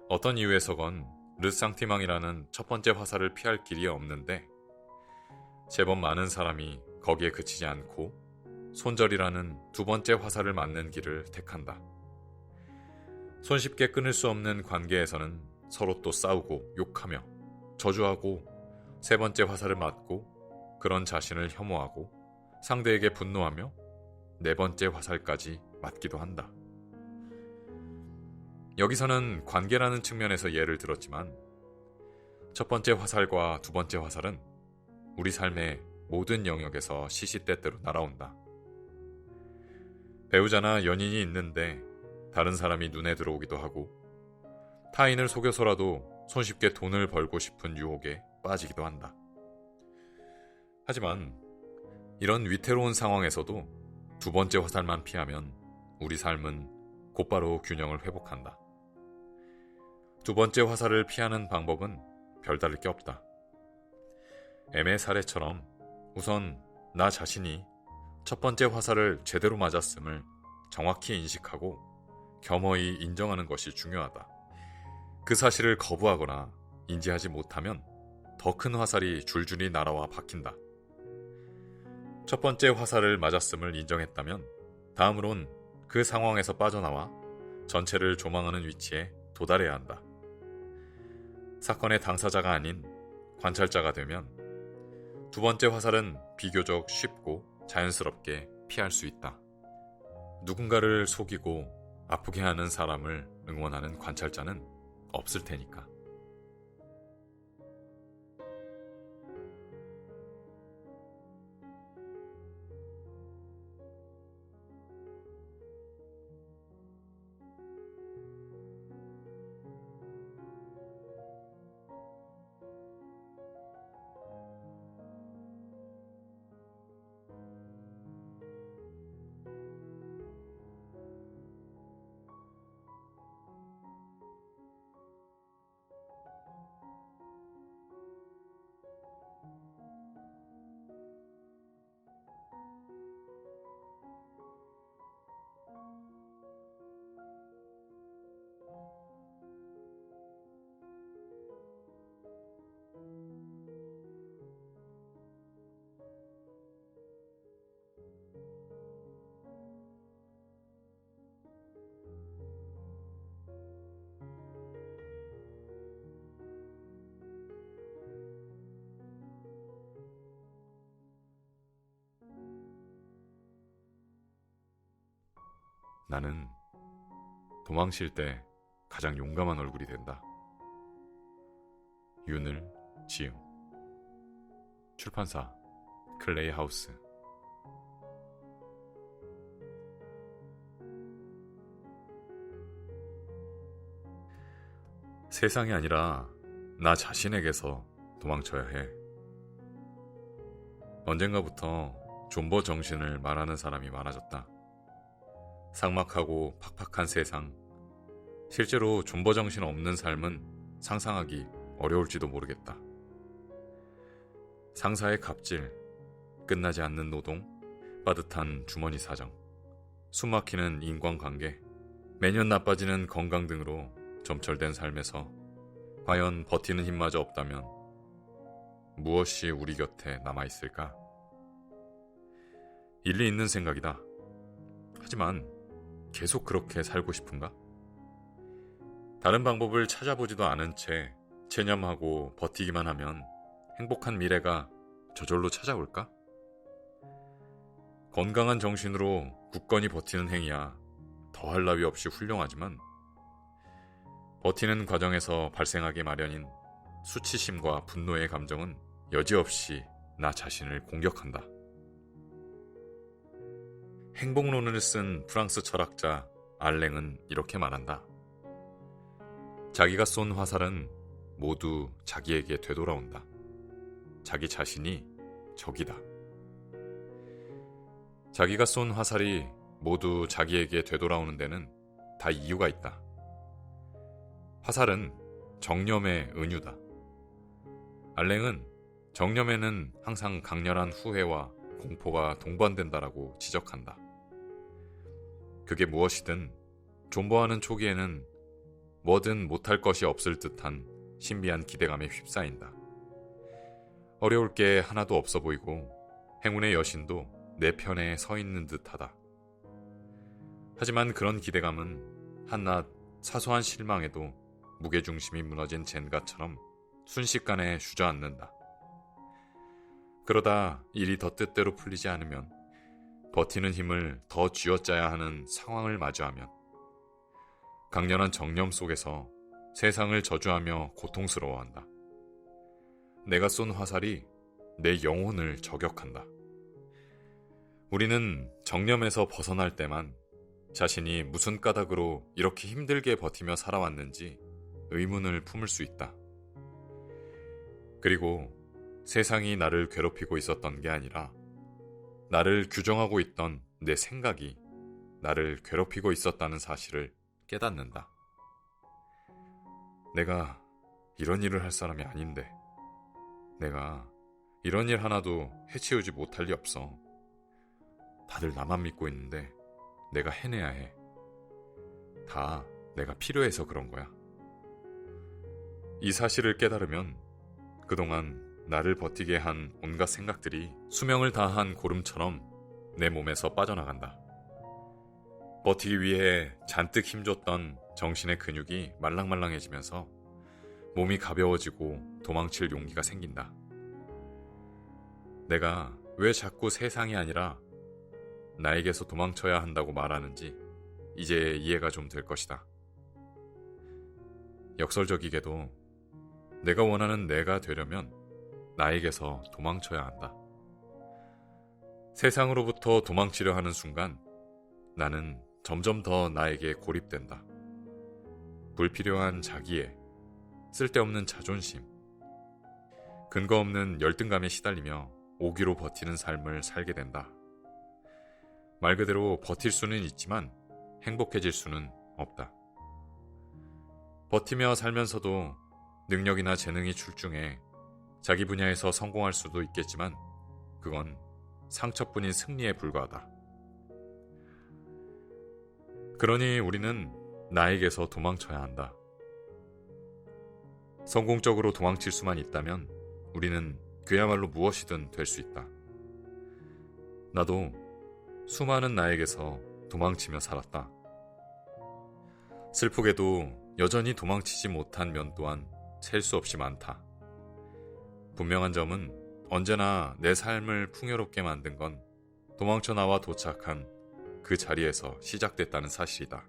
어떤 이유에서건 르상티망이라는 첫 번째 화살을 피할 길이 없는데 제법 많은 사람이 거기에 그치지 않고 손절이라는 두 번째 화살을 맞는 길을 택한다. 손쉽게 끊을 수 없는 관계에서는 서로 또 싸우고 욕하며 저주하고 세 번째 화살을 맞고 그런 자신을 혐오하고 상대에게 분노하며 네 번째 화살까지 맞기도 한다. 여기서는 관계라는 측면에서 예를 들었지만 첫 번째 화살과 두 번째 화살은 우리 삶의 모든 영역에서 시시때때로 날아온다. 배우자나 연인이 있는데 다른 사람이 눈에 들어오기도 하고 타인을 속여서라도 손쉽게 돈을 벌고 싶은 유혹에 빠지기도 한다. 하지만 이런 위태로운 상황에서도 두 번째 화살만 피하면 우리 삶은 곧바로 균형을 회복한다. 두 번째 화살을 피하는 방법은 별다를 게 없다. M의 사례처럼 우선 나 자신이 첫 번째 화살을 제대로 맞았음을 정확히 인식하고 겸허히 인정하는 것이 중요하다. 그 사실을 거부하거나 인지하지 못하면 더 큰 화살이 줄줄이 날아와 박힌다. 첫 번째 화살을 맞았음을 인정했다면 다음으론 그 상황에서 빠져나와 전체를 조망하는 위치에 도달해야 한다. 사건의 당사자가 아닌 관찰자가 되면 두 번째 화살은 비교적 쉽고 자연스럽게 피할 수 있다. 누군가를 속이고 아프게 하는 사람을 응원하는 관찰자는 없을 테니까. 나는 도망칠 때 가장 용감한 얼굴이 된다. 윤을 지음. 출판사 클레이 하우스. 세상이 아니라 나 자신에게서 도망쳐야 해. 언젠가부터 존버 정신을 말하는 사람이 많아졌다. 삭막하고 팍팍한 세상, 실제로 존버 정신 없는 삶은 상상하기 어려울지도 모르겠다. 상사의 갑질, 끝나지 않는 노동, 빠듯한 주머니 사정, 숨막히는 인간관계, 매년 나빠지는 건강 등으로 점철된 삶에서 과연 버티는 힘마저 없다면 무엇이 우리 곁에 남아있을까? 일리 있는 생각이다. 하지만 계속 그렇게 살고 싶은가? 다른 방법을 찾아보지도 않은 채 체념하고 버티기만 하면 행복한 미래가 저절로 찾아올까? 건강한 정신으로 굳건히 버티는 행위야 더할 나위 없이 훌륭하지만 버티는 과정에서 발생하기 마련인 수치심과 분노의 감정은 여지없이 나 자신을 공격한다. 행복론을 쓴 프랑스 철학자 알랭은 이렇게 말한다. 자기가 쏜 화살은 모두 자기에게 되돌아온다. 자기 자신이 적이다. 자기가 쏜 화살이 모두 자기에게 되돌아오는 데는 다 이유가 있다. 화살은 정념의 은유다. 알랭은 정념에는 항상 강렬한 후회와 공포가 동반된다라고 지적한다. 그게 무엇이든 존버하는 초기에는 뭐든 못할 것이 없을 듯한 신비한 기대감에 휩싸인다. 어려울 게 하나도 없어 보이고 행운의 여신도 내 편에 서 있는 듯하다. 하지만 그런 기대감은 한낱 사소한 실망에도 무게중심이 무너진 젠가처럼 순식간에 주저앉는다. 그러다 일이 더 뜻대로 풀리지 않으면 버티는 힘을 더 쥐어짜야 하는 상황을 마주하면 강렬한 정념 속에서 세상을 저주하며 고통스러워한다. 내가 쏜 화살이 내 영혼을 저격한다. 우리는 정념에서 벗어날 때만 자신이 무슨 까닭으로 이렇게 힘들게 버티며 살아왔는지 의문을 품을 수 있다. 그리고 세상이 나를 괴롭히고 있었던 게 아니라 나를 규정하고 있던 내 생각이 나를 괴롭히고 있었다는 사실을 깨닫는다. 내가 이런 일을 할 사람이 아닌데, 내가 이런 일 하나도 해치우지 못할 리 없어. 다들 나만 믿고 있는데 내가 해내야 해. 다 내가 필요해서 그런 거야. 이 사실을 깨달으면 그동안 나를 버티게 한 온갖 생각들이 수명을 다한 고름처럼 내 몸에서 빠져나간다. 버티기 위해 잔뜩 힘줬던 정신의 근육이 말랑말랑해지면서 몸이 가벼워지고 도망칠 용기가 생긴다. 내가 왜 자꾸 세상이 아니라 나에게서 도망쳐야 한다고 말하는지 이제 이해가 좀 될 것이다. 역설적이게도 내가 원하는 내가 되려면 나에게서 도망쳐야 한다. 세상으로부터 도망치려 하는 순간 나는 점점 더 나에게 고립된다. 불필요한 자기애, 쓸데없는 자존심, 근거 없는 열등감에 시달리며 오기로 버티는 삶을 살게 된다. 말 그대로 버틸 수는 있지만 행복해질 수는 없다. 버티며 살면서도 능력이나 재능이 출중해 자기 분야에서 성공할 수도 있겠지만 그건 상처뿐인 승리에 불과하다. 그러니 우리는 나에게서 도망쳐야 한다. 성공적으로 도망칠 수만 있다면 우리는 그야말로 무엇이든 될 수 있다. 나도 수많은 나에게서 도망치며 살았다. 슬프게도 여전히 도망치지 못한 면 또한 셀 수 없이 많다. 분명한 점은 언제나 내 삶을 풍요롭게 만든 건 도망쳐 나와 도착한 그 자리에서 시작됐다는 사실이다.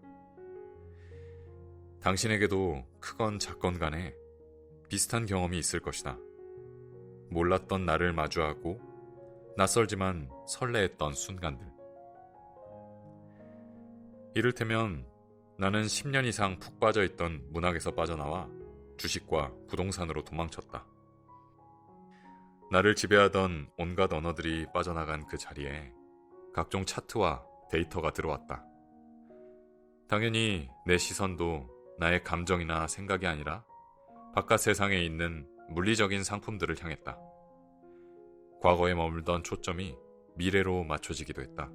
당신에게도 크건 작건 간에 비슷한 경험이 있을 것이다. 몰랐던 나를 마주하고 낯설지만 설레했던 순간들. 이를테면 나는 10년 이상 푹 빠져있던 문학에서 빠져나와 주식과 부동산으로 도망쳤다. 나를 지배하던 온갖 언어들이 빠져나간 그 자리에 각종 차트와 데이터가 들어왔다. 당연히 내 시선도 나의 감정이나 생각이 아니라 바깥 세상에 있는 물리적인 상품들을 향했다. 과거에 머물던 초점이 미래로 맞춰지기도 했다.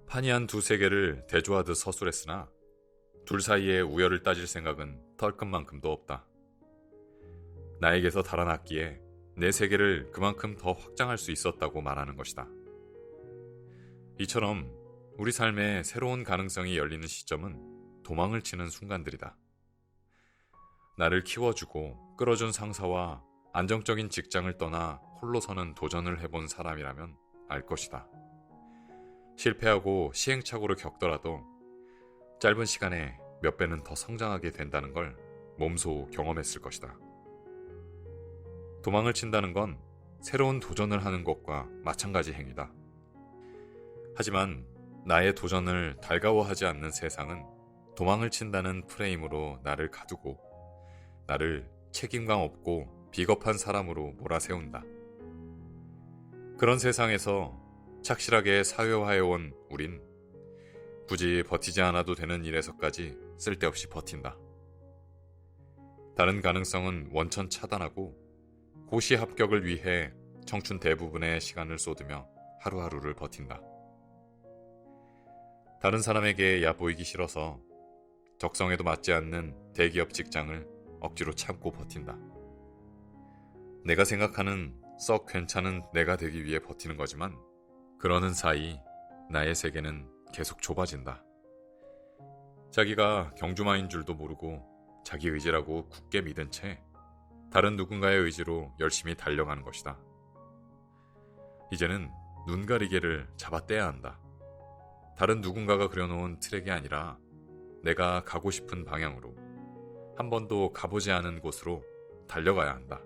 판이한 두 세계를 대조하듯 서술했으나 둘 사이의 우열을 따질 생각은 털끝만큼도 없다. 나에게서 달아났기에 내 세계를 그만큼 더 확장할 수 있었다고 말하는 것이다. 이처럼 우리 삶에 새로운 가능성이 열리는 시점은 도망을 치는 순간들이다. 나를 키워주고 끌어준 상사와 안정적인 직장을 떠나 홀로 서는 도전을 해본 사람이라면 알 것이다. 실패하고 시행착오를 겪더라도 짧은 시간에 몇 배는 더 성장하게 된다는 걸 몸소 경험했을 것이다. 도망을 친다는 건 새로운 도전을 하는 것과 마찬가지 행위다. 하지만 나의 도전을 달가워하지 않는 세상은 도망을 친다는 프레임으로 나를 가두고 나를 책임감 없고 비겁한 사람으로 몰아세운다. 그런 세상에서 착실하게 사회화해온 우린 굳이 버티지 않아도 되는 일에서까지 쓸데없이 버틴다. 다른 가능성은 원천 차단하고 고시 합격을 위해 청춘 대부분의 시간을 쏟으며 하루하루를 버틴다. 다른 사람에게 얕보이기 싫어서 적성에도 맞지 않는 대기업 직장을 억지로 참고 버틴다. 내가 생각하는 썩 괜찮은 내가 되기 위해 버티는 거지만 그러는 사이 나의 세계는 계속 좁아진다. 자기가 경주마인 줄도 모르고 자기 의지라고 굳게 믿은 채 다른 누군가의 의지로 열심히 달려가는 것이다. 이제는 눈가리개를 잡아떼야 한다. 다른 누군가가 그려놓은 트랙이 아니라 내가 가고 싶은 방향으로, 한 번도 가보지 않은 곳으로 달려가야 한다.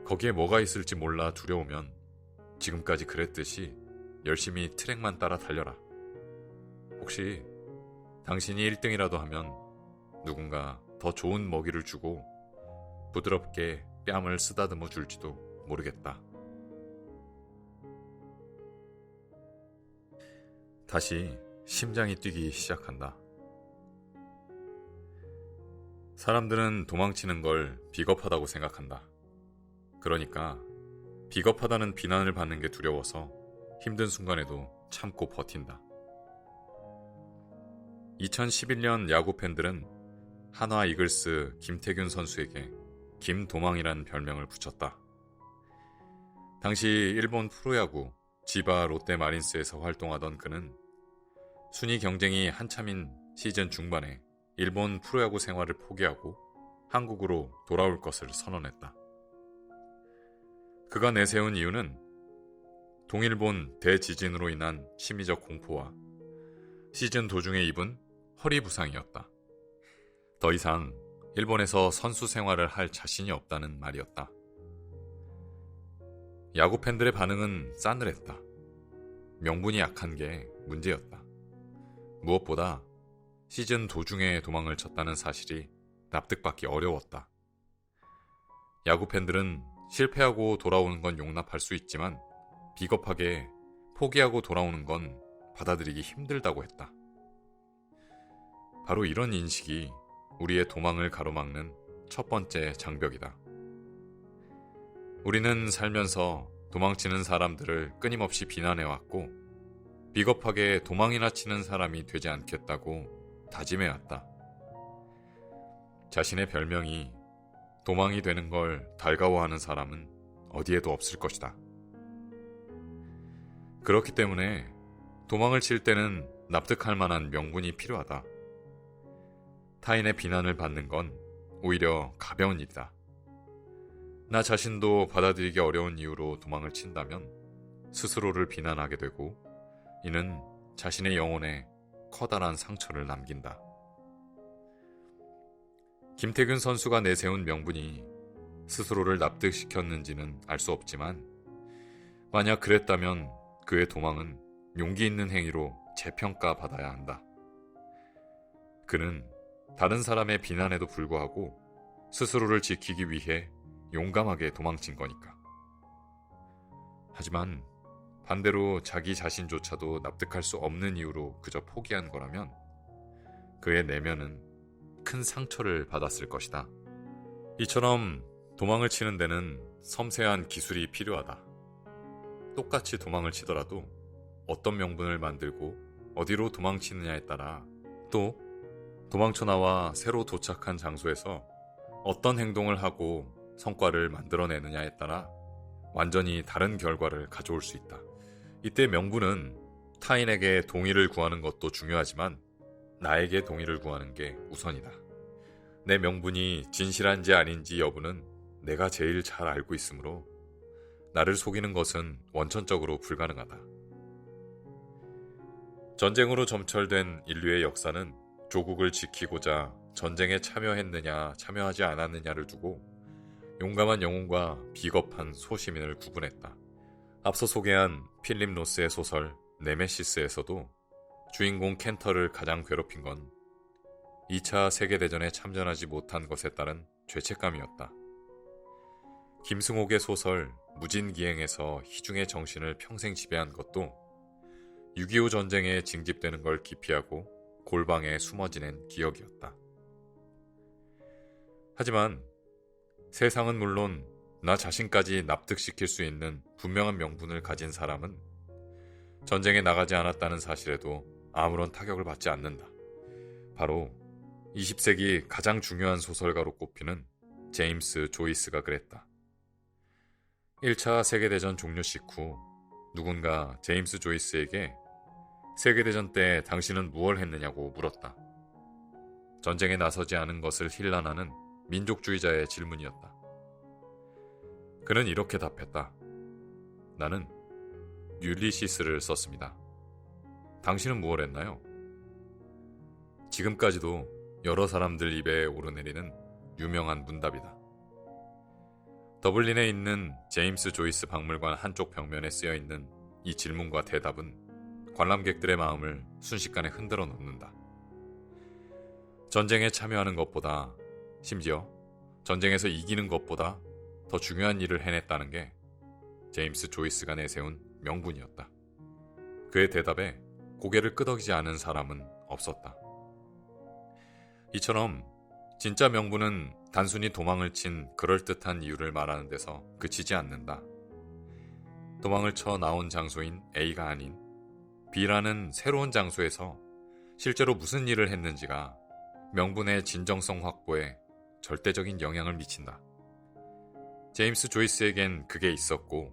거기에 뭐가 있을지 몰라 두려우면 지금까지 그랬듯이 열심히 트랙만 따라 달려라. 혹시 당신이 1등이라도 하면 누군가 더 좋은 먹이를 주고 부드럽게 뺨을 쓰다듬어 줄지도 모르겠다. 다시 심장이 뛰기 시작한다. 사람들은 도망치는 걸 비겁하다고 생각한다. 그러니까 비겁하다는 비난을 받는 게 두려워서 힘든 순간에도 참고 버틴다. 2011년 야구 팬들은 한화 이글스 김태균 선수에게 김도망이란 별명을 붙였다. 당시 일본 프로야구 지바 롯데 마린스에서 활동하던 그는 순위 경쟁이 한참인 시즌 중반에 일본 프로야구 생활을 포기하고 한국으로 돌아올 것을 선언했다. 그가 내세운 이유는 동일본 대지진으로 인한 심리적 공포와 시즌 도중에 입은 허리 부상이었다. 더 이상 일본에서 선수 생활을 할 자신이 없다는 말이었다. 야구 팬들의 반응은 싸늘했다. 명분이 약한 게 문제였다. 무엇보다 시즌 도중에 도망을 쳤다는 사실이 납득받기 어려웠다. 야구 팬들은 실패하고 돌아오는 건 용납할 수 있지만 비겁하게 포기하고 돌아오는 건 받아들이기 힘들다고 했다. 바로 이런 인식이 우리의 도망을 가로막는 첫 번째 장벽이다. 우리는 살면서 도망치는 사람들을 끊임없이 비난해왔고 비겁하게 도망이나 치는 사람이 되지 않겠다고 다짐해왔다. 자신의 별명이 도망이 되는 걸 달가워하는 사람은 어디에도 없을 것이다. 그렇기 때문에 도망을 칠 때는 납득할 만한 명분이 필요하다. 타인의 비난을 받는 건 오히려 가벼운 일이다. 나 자신도 받아들이기 어려운 이유로 도망을 친다면 스스로를 비난하게 되고 이는 자신의 영혼에 커다란 상처를 남긴다. 김태균 선수가 내세운 명분이 스스로를 납득시켰는지는 알 수 없지만 만약 그랬다면 그의 도망은 용기 있는 행위로 재평가받아야 한다. 그는 다른 사람의 비난에도 불구하고 스스로를 지키기 위해 용감하게 도망친 거니까. 하지만 반대로 자기 자신조차도 납득할 수 없는 이유로 그저 포기한 거라면 그의 내면은 큰 상처를 받았을 것이다. 이처럼 도망을 치는 데는 섬세한 기술이 필요하다. 똑같이 도망을 치더라도 어떤 명분을 만들고 어디로 도망치느냐에 따라, 또 도망쳐 나와 새로 도착한 장소에서 어떤 행동을 하고 성과를 만들어내느냐에 따라 완전히 다른 결과를 가져올 수 있다. 이때 명분은 타인에게 동의를 구하는 것도 중요하지만 나에게 동의를 구하는 게 우선이다. 내 명분이 진실한지 아닌지 여부는 내가 제일 잘 알고 있으므로 나를 속이는 것은 원천적으로 불가능하다. 전쟁으로 점철된 인류의 역사는 조국을 지키고자 전쟁에 참여했느냐 참여하지 않았느냐를 두고 용감한 영웅과 비겁한 소시민을 구분했다. 앞서 소개한 필립 로스의 소설 네메시스에서도 주인공 켄터를 가장 괴롭힌 건 2차 세계대전에 참전하지 못한 것에 따른 죄책감이었다. 김승옥의 소설 무진기행에서 희중의 정신을 평생 지배한 것도 6.25 전쟁에 징집되는 걸 기피하고 골방에 숨어 지낸 기억이었다. 하지만 세상은 물론 나 자신까지 납득시킬 수 있는 분명한 명분을 가진 사람은 전쟁에 나가지 않았다는 사실에도 아무런 타격을 받지 않는다. 바로 20세기 가장 중요한 소설가로 꼽히는 제임스 조이스가 그랬다. 1차 세계대전 종료 직후 누군가 제임스 조이스에게 세계대전 때 당신은 무엇을 했느냐고 물었다. 전쟁에 나서지 않은 것을 힐난하는 민족주의자의 질문이었다. 그는 이렇게 답했다. 나는 율리시스를 썼습니다. 당신은 무엇을 했나요? 지금까지도 여러 사람들 입에 오르내리는 유명한 문답이다. 더블린에 있는 제임스 조이스 박물관 한쪽 벽면에 쓰여있는 이 질문과 대답은 관람객들의 마음을 순식간에 흔들어 놓는다. 전쟁에 참여하는 것보다, 심지어 전쟁에서 이기는 것보다 더 중요한 일을 해냈다는 게 제임스 조이스가 내세운 명분이었다. 그의 대답에 고개를 끄덕이지 않은 사람은 없었다. 이처럼 진짜 명분은 단순히 도망을 친 그럴듯한 이유를 말하는 데서 그치지 않는다. 도망을 쳐 나온 장소인 A가 아닌 B라는 새로운 장소에서 실제로 무슨 일을 했는지가 명분의 진정성 확보에 절대적인 영향을 미친다. 제임스 조이스에겐 그게 있었고,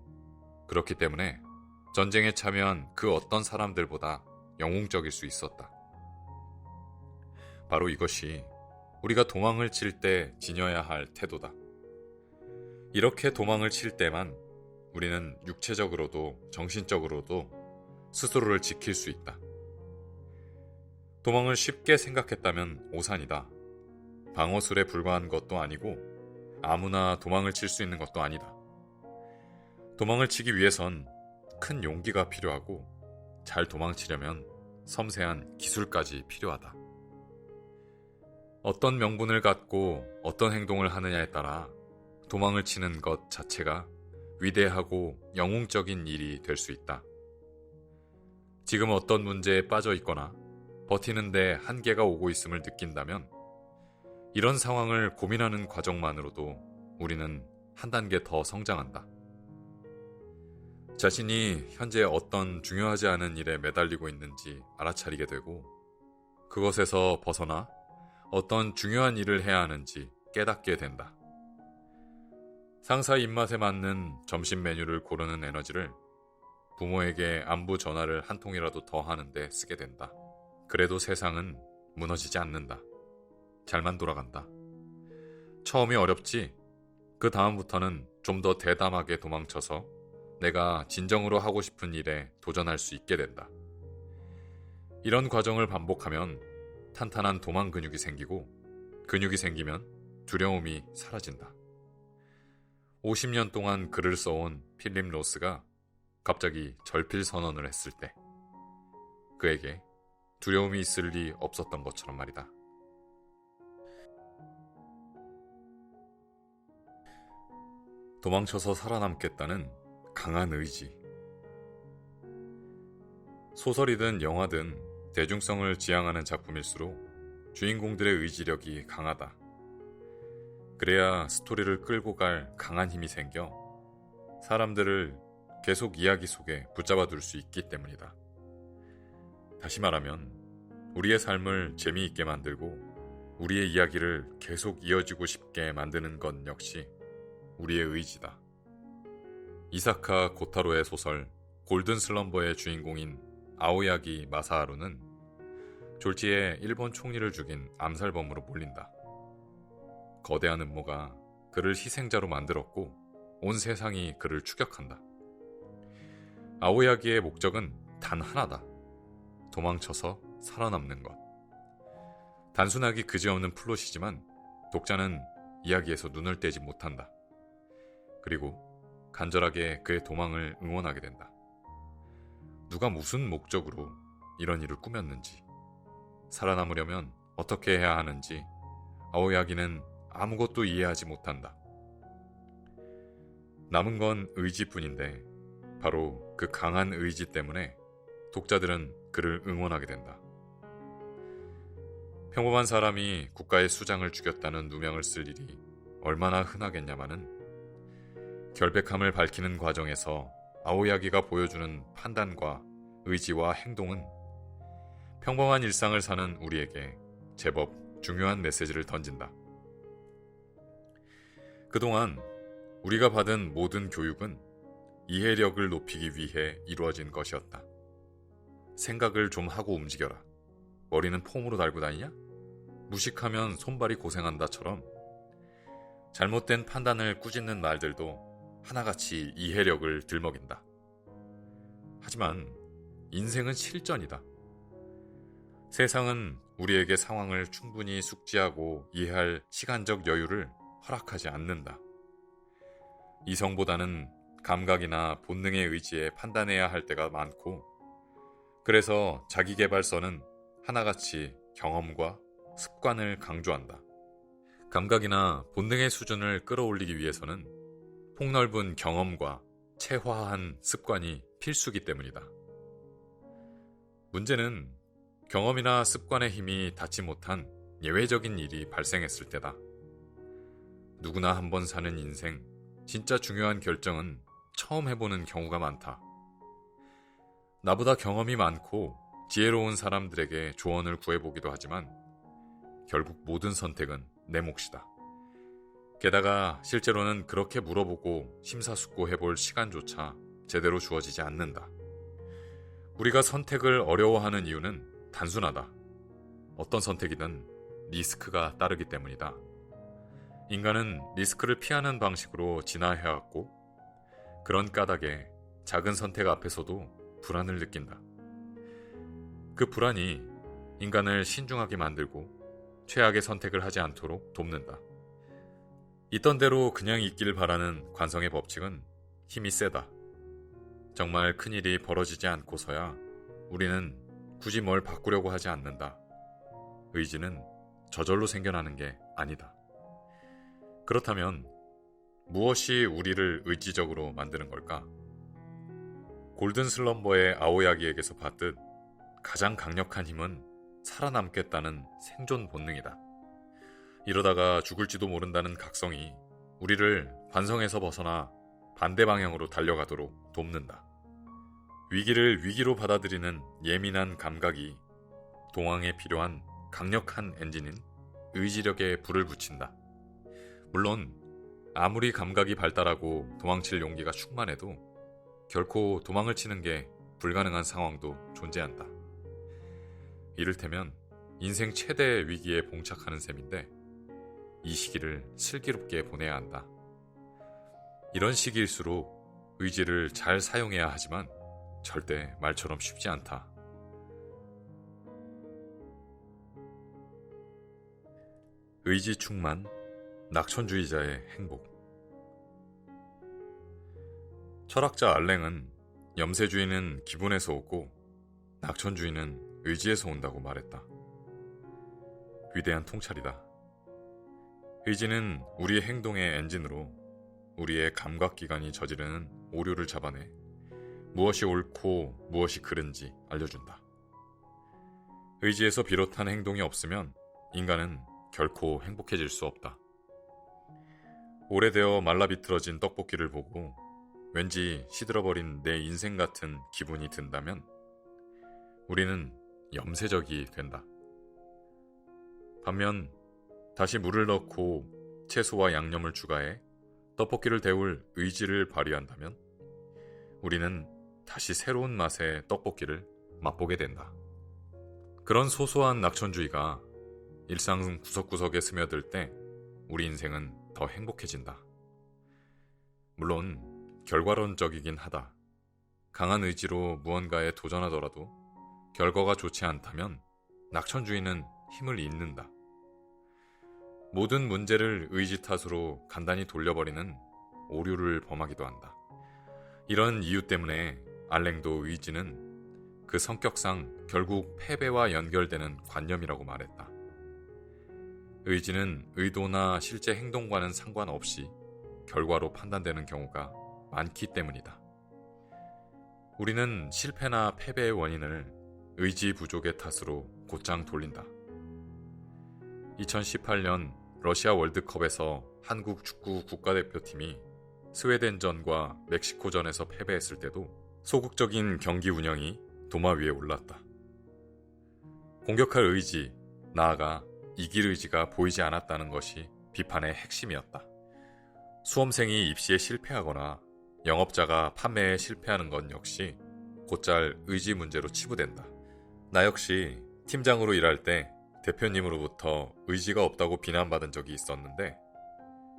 그렇기 때문에 전쟁에 참여한 그 어떤 사람들보다 영웅적일 수 있었다. 바로 이것이 우리가 도망을 칠 때 지녀야 할 태도다. 이렇게 도망을 칠 때만 우리는 육체적으로도 정신적으로도 스스로를 지킬 수 있다. 도망을 쉽게 생각했다면 오산이다. 방어술에 불과한 것도 아니고 아무나 도망을 칠 수 있는 것도 아니다. 도망을 치기 위해선 큰 용기가 필요하고 잘 도망치려면 섬세한 기술까지 필요하다. 어떤 명분을 갖고 어떤 행동을 하느냐에 따라 도망을 치는 것 자체가 위대하고 영웅적인 일이 될 수 있다. 지금 어떤 문제에 빠져 있거나 버티는데 한계가 오고 있음을 느낀다면 이런 상황을 고민하는 과정만으로도 우리는 한 단계 더 성장한다. 자신이 현재 어떤 중요하지 않은 일에 매달리고 있는지 알아차리게 되고 그것에서 벗어나 어떤 중요한 일을 해야 하는지 깨닫게 된다. 상사 입맛에 맞는 점심 메뉴를 고르는 에너지를 부모에게 안부 전화를 한 통이라도 더 하는데 쓰게 된다. 그래도 세상은 무너지지 않는다. 잘만 돌아간다. 처음이 어렵지, 그 다음부터는 좀 더 대담하게 도망쳐서 내가 진정으로 하고 싶은 일에 도전할 수 있게 된다. 이런 과정을 반복하면 탄탄한 도망 근육이 생기고, 근육이 생기면 두려움이 사라진다. 50년 동안 글을 써온 필립 로스가 갑자기 절필 선언을 했을 때 그에게 두려움이 있을 리 없었던 것처럼 말이다. 도망쳐서 살아남겠다는 강한 의지. 소설이든 영화든 대중성을 지향하는 작품일수록 주인공들의 의지력이 강하다. 그래야 스토리를 끌고 갈 강한 힘이 생겨 사람들을 계속 이야기 속에 붙잡아둘 수 있기 때문이다. 다시 말하면 우리의 삶을 재미있게 만들고 우리의 이야기를 계속 이어지고 싶게 만드는 것 역시 우리의 의지다. 이사카 고타로의 소설 골든 슬럼버의 주인공인 아오야기 마사하루는 졸지에 일본 총리를 죽인 암살범으로 몰린다. 거대한 음모가 그를 희생자로 만들었고 온 세상이 그를 추격한다. 아오야기의 목적은 단 하나다. 도망쳐서 살아남는 것. 단순하기 그지없는 플롯이지만 독자는 이야기에서 눈을 떼지 못한다. 그리고 간절하게 그의 도망을 응원하게 된다. 누가 무슨 목적으로 이런 일을 꾸몄는지, 살아남으려면 어떻게 해야 하는지 아오야기는 아무것도 이해하지 못한다. 남은 건 의지뿐인데 바로 그 강한 의지 때문에 독자들은 그를 응원하게 된다. 평범한 사람이 국가의 수장을 죽였다는 누명을 쓸 일이 얼마나 흔하겠냐마는 결백함을 밝히는 과정에서 아오야기가 보여주는 판단과 의지와 행동은 평범한 일상을 사는 우리에게 제법 중요한 메시지를 던진다. 그동안 우리가 받은 모든 교육은 이해력을 높이기 위해 이루어진 것이었다. 생각을 좀 하고 움직여라. 머리는 폼으로 달고 다니냐? 무식하면 손발이 고생한다처럼 잘못된 판단을 꾸짖는 말들도 하나같이 이해력을 들먹인다. 하지만 인생은 실전이다. 세상은 우리에게 상황을 충분히 숙지하고 이해할 시간적 여유를 허락하지 않는다. 이성보다는 감각이나 본능의 의지에 판단해야 할 때가 많고, 그래서 자기계발서는 하나같이 경험과 습관을 강조한다. 감각이나 본능의 수준을 끌어올리기 위해서는 폭넓은 경험과 체화한 습관이 필수이기 때문이다. 문제는 경험이나 습관의 힘이 닿지 못한 예외적인 일이 발생했을 때다. 누구나 한 번 사는 인생, 진짜 중요한 결정은 처음 해보는 경우가 많다. 나보다 경험이 많고 지혜로운 사람들에게 조언을 구해보기도 하지만 결국 모든 선택은 내 몫이다. 게다가 실제로는 그렇게 물어보고 심사숙고해볼 시간조차 제대로 주어지지 않는다. 우리가 선택을 어려워하는 이유는 단순하다. 어떤 선택이든 리스크가 따르기 때문이다. 인간은 리스크를 피하는 방식으로 진화해왔고, 그런 까닭에 작은 선택 앞에서도 불안을 느낀다. 그 불안이 인간을 신중하게 만들고 최악의 선택을 하지 않도록 돕는다. 있던 대로 그냥 있길 바라는 관성의 법칙은 힘이 세다. 정말 큰일이 벌어지지 않고서야 우리는 굳이 뭘 바꾸려고 하지 않는다. 의지는 저절로 생겨나는 게 아니다. 그렇다면 무엇이 우리를 의지적으로 만드는 걸까? 골든 슬럼버의 아오야기에게서 봤듯 가장 강력한 힘은 살아남겠다는 생존 본능이다. 이러다가 죽을지도 모른다는 각성이 우리를 관성에서 벗어나 반대 방향으로 달려가도록 돕는다. 위기를 위기로 받아들이는 예민한 감각이 동황에 필요한 강력한 엔진인 의지력에 불을 붙인다. 물론 아무리 감각이 발달하고 도망칠 용기가 충만해도 결코 도망을 치는 게 불가능한 상황도 존재한다. 이를테면 인생 최대의 위기에 봉착하는 셈인데 이 시기를 슬기롭게 보내야 한다. 이런 시기일수록 의지를 잘 사용해야 하지만 절대 말처럼 쉽지 않다. 의지 충만, 낙천주의자의 행복. 철학자 알랭은 염세주의는 기분에서 오고 낙천주의는 의지에서 온다고 말했다. 위대한 통찰이다. 의지는 우리의 행동의 엔진으로 우리의 감각기관이 저지르는 오류를 잡아내 무엇이 옳고 무엇이 그른지 알려준다. 의지에서 비롯한 행동이 없으면 인간은 결코 행복해질 수 없다. 오래되어 말라비틀어진 떡볶이를 보고 왠지 시들어버린 내 인생 같은 기분이 든다면 우리는 염세적이 된다. 반면 다시 물을 넣고 채소와 양념을 추가해 떡볶이를 데울 의지를 발휘한다면 우리는 다시 새로운 맛의 떡볶이를 맛보게 된다. 그런 소소한 낙천주의가 일상 구석구석에 스며들 때 우리 인생은 더 행복해진다. 물론 결과론적이긴 하다. 강한 의지로 무언가에 도전하더라도 결과가 좋지 않다면 낙천주의는 힘을 잃는다. 모든 문제를 의지 탓으로 간단히 돌려버리는 오류를 범하기도 한다. 이런 이유 때문에 알랭도 의지는 그 성격상 결국 패배와 연결되는 관념이라고 말했다. 의지는 의도나 실제 행동과는 상관없이 결과로 판단되는 경우가 많기 때문이다. 우리는 실패나 패배의 원인을 의지 부족의 탓으로 곧장 돌린다. 2018년 러시아 월드컵에서 한국 축구 국가대표팀이 스웨덴전과 멕시코전에서 패배했을 때도 소극적인 경기 운영이 도마 위에 올랐다. 공격할 의지, 나아가 이길 의지가 보이지 않았다는 것이 비판의 핵심이었다. 수험생이 입시에 실패하거나 영업자가 판매에 실패하는 건 역시 곧잘 의지 문제로 치부된다. 나 역시 팀장으로 일할 때 대표님으로부터 의지가 없다고 비난받은 적이 있었는데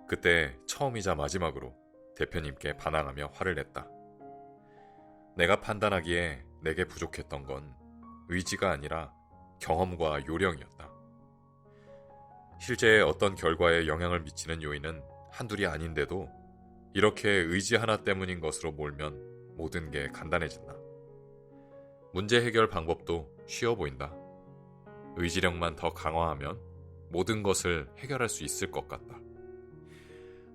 그때 처음이자 마지막으로 대표님께 반항하며 화를 냈다. 내가 판단하기에 내게 부족했던 건 의지가 아니라 경험과 요령이었다. 실제 어떤 결과에 영향을 미치는 요인은 한둘이 아닌데도 이렇게 의지 하나 때문인 것으로 몰면 모든 게 간단해진다. 문제 해결 방법도 쉬워 보인다. 의지력만 더 강화하면 모든 것을 해결할 수 있을 것 같다.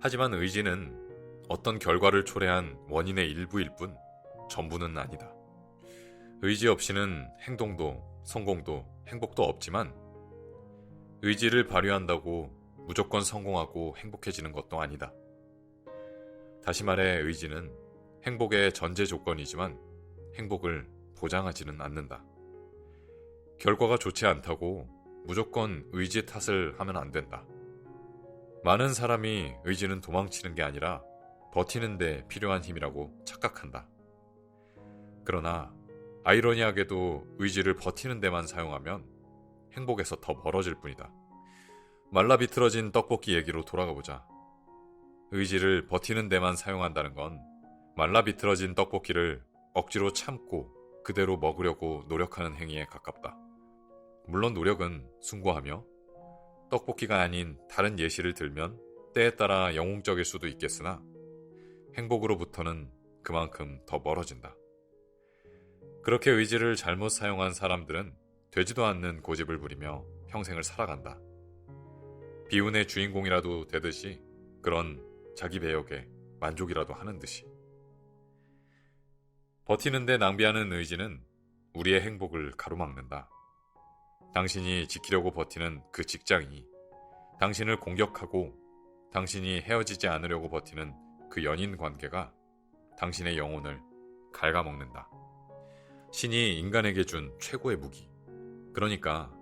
하지만 의지는 어떤 결과를 초래한 원인의 일부일 뿐 전부는 아니다. 의지 없이는 행동도 성공도 행복도 없지만 의지를 발휘한다고 무조건 성공하고 행복해지는 것도 아니다. 다시 말해 의지는 행복의 전제 조건이지만 행복을 보장하지는 않는다. 결과가 좋지 않다고 무조건 의지 탓을 하면 안 된다. 많은 사람이 의지는 도망치는 게 아니라 버티는 데 필요한 힘이라고 착각한다. 그러나 아이러니하게도 의지를 버티는 데만 사용하면 행복에서 더 멀어질 뿐이다. 말라비틀어진 떡볶이 얘기로 돌아가 보자. 의지를 버티는 데만 사용한다는 건 말라비틀어진 떡볶이를 억지로 참고 그대로 먹으려고 노력하는 행위에 가깝다. 물론 노력은 숭고하며 떡볶이가 아닌 다른 예시를 들면 때에 따라 영웅적일 수도 있겠으나 행복으로부터는 그만큼 더 멀어진다. 그렇게 의지를 잘못 사용한 사람들은 되지도 않는 고집을 부리며 평생을 살아간다. 비운의 주인공이라도 되듯이 그런 자기 배역에 만족이라도 하는 듯이. 버티는데 낭비하는 의지는 우리의 행복을 가로막는다. 당신이 지키려고 버티는 그 직장이, 당신을 공격하고 당신이 헤어지지 않으려고 버티는 그 연인 관계가 당신의 영혼을 갉아먹는다. 신이 인간에게 준 최고의 무기, 그러니까